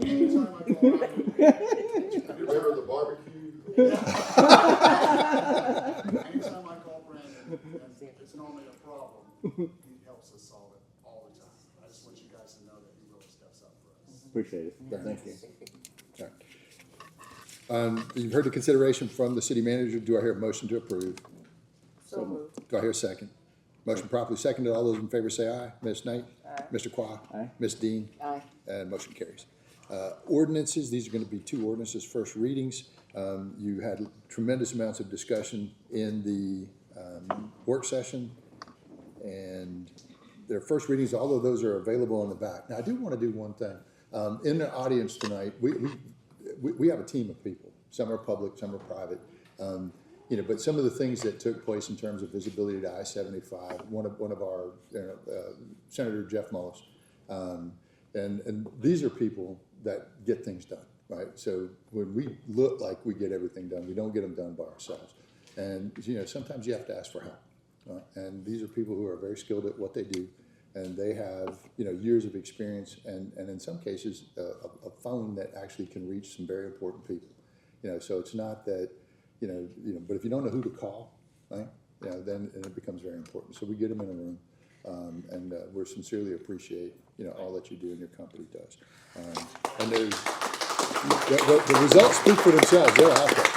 Anytime I go around, Remember the barbecue? anytime I call Brandon, and it's normally a problem, he helps us solve it all the time. I just want you guys to know that he really steps up for us. Appreciate it. Thank you. All right. You've heard the consideration from the city manager. Do I hear a motion to approve? So moved. Do I hear a second? Motion properly seconded. All those in favor say aye. Ms. Knight? Aye. Mr. Qua? Aye. Ms. Dean? Aye. And motion carries. Ordinances, these are going to be 2 ordinances, first readings. You had tremendous amounts of discussion in the work session, and their first readings, all of those are available in the back. Now, I do want to do one thing. In the audience tonight, we have a team of people. Some are public, some are private. But some of the things that took place in terms of visibility to I-75, one of our, Senator Jeff Mullis, and these are people that get things done, right? So when we look like we get everything done, we don't get them done by ourselves. And, sometimes you have to ask for help. And these are people who are very skilled at what they do, and they have, years of experience, and in some cases, a phone that actually can reach some very important people. So it's not that, but if you don't know who to call, right, then it becomes very important. So we get them in a room, and we sincerely appreciate, all that you do and your company does. And there's, the results speak for themselves. They're out there.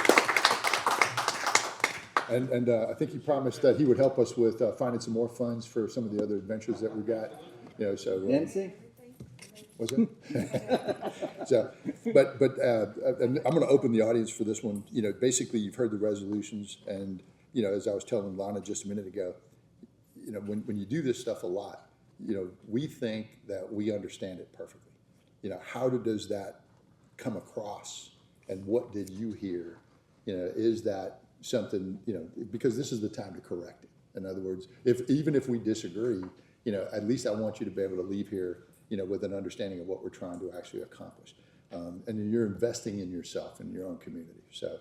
And I think he promised that he would help us with finding some more funds for some of the other adventures that we got. So Nancy? was it? So, but and I'm going to open the audience for this one. Basically, you've heard the resolutions, and as I was telling Lana just a minute ago, when you do this stuff a lot, we think that we understand it perfectly. How does that come across, and what did you hear? Is that something, because this is the time to correct it. In other words, even if we disagree, at least I want you to be able to leave here, with an understanding of what we're trying to actually accomplish. And you're investing in yourself and your own community. So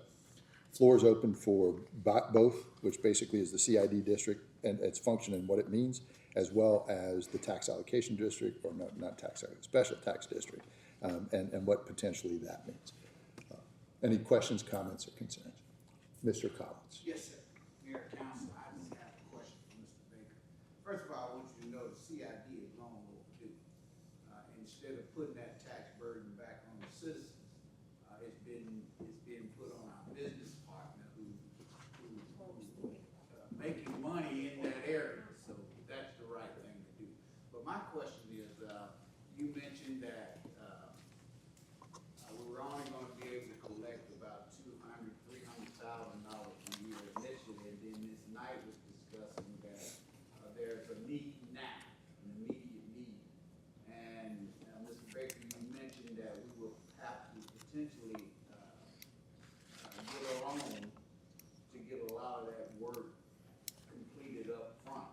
floor is open for both, which basically is the CID district and its function and what it means, as well as the tax allocation district, or not tax, special tax district, and what potentially that means. Any questions, comments, or concerns? Mr. Collins. Yes, sir. Mayor, council, I just have a question for Mr. Baker. First of all, I want you to know the CID is long overdue. Instead of putting that tax burden back on the citizens, it's been put on our business partner who's making money in that area. So that's the right thing to do. But my question is, you mentioned that we were only going to be able to collect about $300,000 a year initially, and then Ms. Knight was discussing that there's a need now, an immediate need. And Mr. Baker, you mentioned that we will have to potentially get a loan to get a lot of that work completed up front.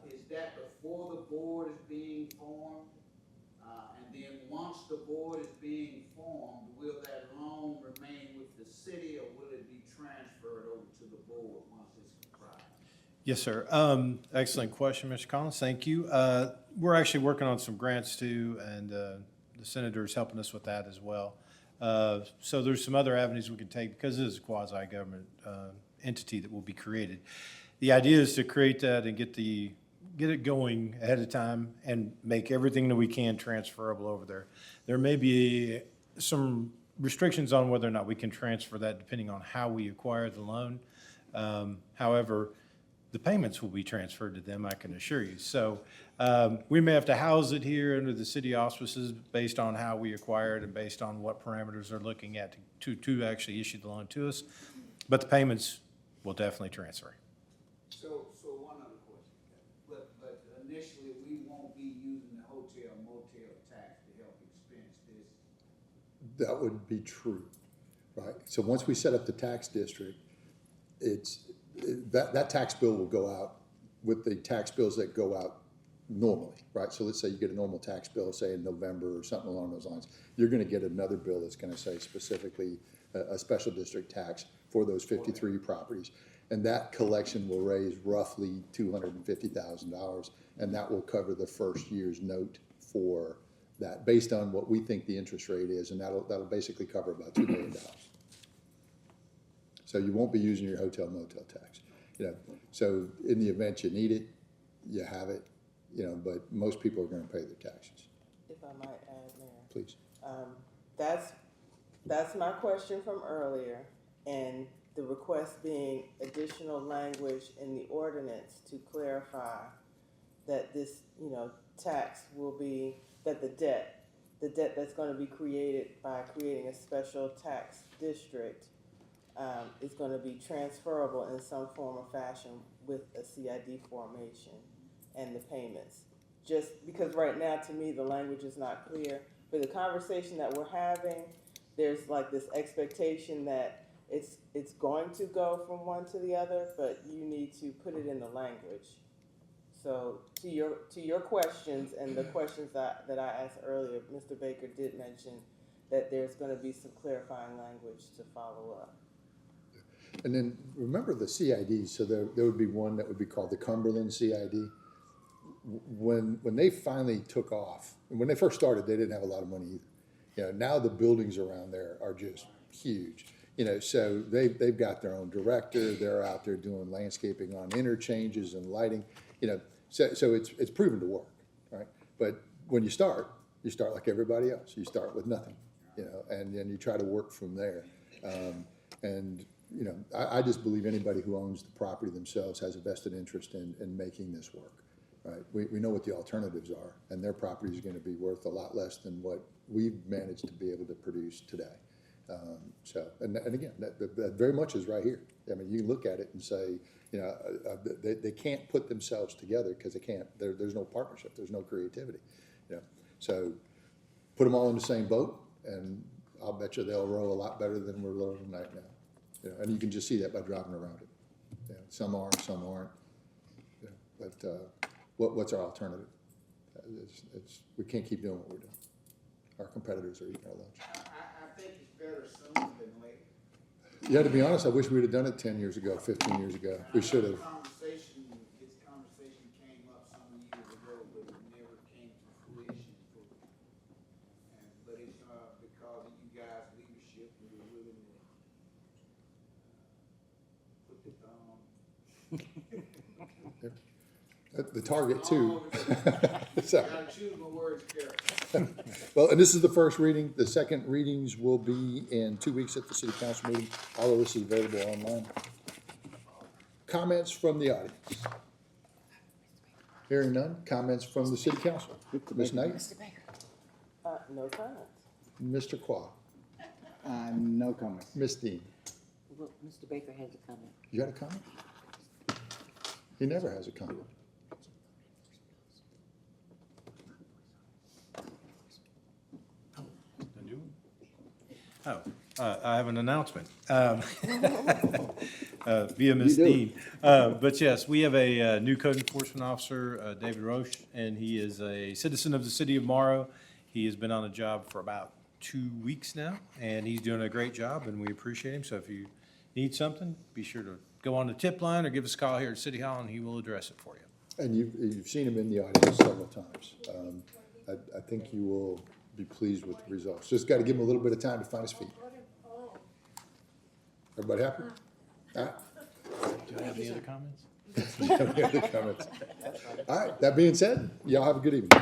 Is that before the board is being formed? And then once the board is being formed, will that loan remain with the city, or will it be transferred over to the board once it's comprised? Yes, sir. Excellent question, Mr. Collins. Thank you. We're actually working on some grants too, and the senator's helping us with that as well. So there's some other avenues we can take because it is a quasi-government entity that will be created. The idea is to create that and get it going ahead of time and make everything that we can transferable over there. There may be some restrictions on whether or not we can transfer that depending on how we acquire the loan. However, the payments will be transferred to them, I can assure you. So we may have to house it here under the city auspices based on how we acquire it and based on what parameters they're looking at to actually issue the loan to us. But the payments will definitely transfer. So one other question, but initially, we won't be using the hotel motel tax to help expense this. That would be true, right? So once we set up the tax district, that tax bill will go out with the tax bills that go out normally, right? So let's say you get a normal tax bill, say in November or something along those lines. You're going to get another bill that's going to say specifically a special district tax for those 53 properties. And that collection will raise roughly $250,000, and that will cover the first year's note for that, based on what we think the interest rate is, and that'll basically cover about $2 million. So you won't be using your hotel motel tax. So in the event you need it, you have it, but most people are going to pay their taxes. If I might add, Mayor. Please. That's my question from earlier, and the request being additional language in the ordinance to clarify that this, tax will be, that the debt that's going to be created by creating a special tax district is going to be transferable in some form or fashion with a CID formation and the payments. Just because right now, to me, the language is not clear. For the conversation that we're having, there's like this expectation that it's going to go from one to the other, but you need to put it in the language. So to your questions and the questions that I asked earlier, Mr. Baker did mention that there's going to be some clarifying language to follow up. And then remember the CIDs, so there would be one that would be called the Cumberland CID. When they finally took off, and when they first started, they didn't have a lot of money either. You know, now the buildings around there are just huge. You know, so they've got their own director, they're out there doing landscaping on interchanges and lighting, you know, so it's proven to work, right? But when you start like everybody else. You start with nothing, you know, and then you try to work from there. And, you know, I just believe anybody who owns the property themselves has a vested interest in making this work, right? We know what the alternatives are, and their property is going to be worth a lot less than what we've managed to be able to produce today. And again, that very much is right here. I mean, you can look at it and say, you know, they can't put themselves together because they can't. There's no partnership. There's no creativity. You know, so put them all in the same boat, and I'll bet you they'll row a lot better than we're rowing right now. You know, and you can just see that by driving around it. You know, some are, some aren't. You know, but what's our alternative? We can't keep doing what we're doing. Our competitors are eating our lunch. I think it's better sooner than later. Yeah, to be honest, I wish we'd have done it 10 years ago, 15 years ago. We should have. This conversation came up some years ago, but it never came to fruition. But it's, because of you guys' leadership, and you're willing to put the thumb. The target too. So, Gotta choose my words carefully. well, and this is the first reading. The second readings will be in 2 weeks at the city council meeting. All of this is available online. Comments from the audience? Hearing none. Comments from the city council? Ms. Knight? Mr. Baker? No comments. Mr. Qua? No comments. Ms. Dean? Well, Mr. Baker has a comment. You got a comment? He never has a comment. I have an announcement via Ms. Dean. But yes, we have a new code enforcement officer, David Roche, and he is a citizen of the city of Morrow. He has been on the job for about 2 weeks now, and he's doing a great job, and we appreciate him. So if you need something, be sure to go on the tip line or give us a call here at City Hall, and he will address it for you. And you've seen him in the audience several times. I think you will be pleased with the results. Just got to give him a little bit of time to find his feet. Everybody happy? All right. Do I have any other comments? Any other comments? All right, that being said, y'all have a good evening.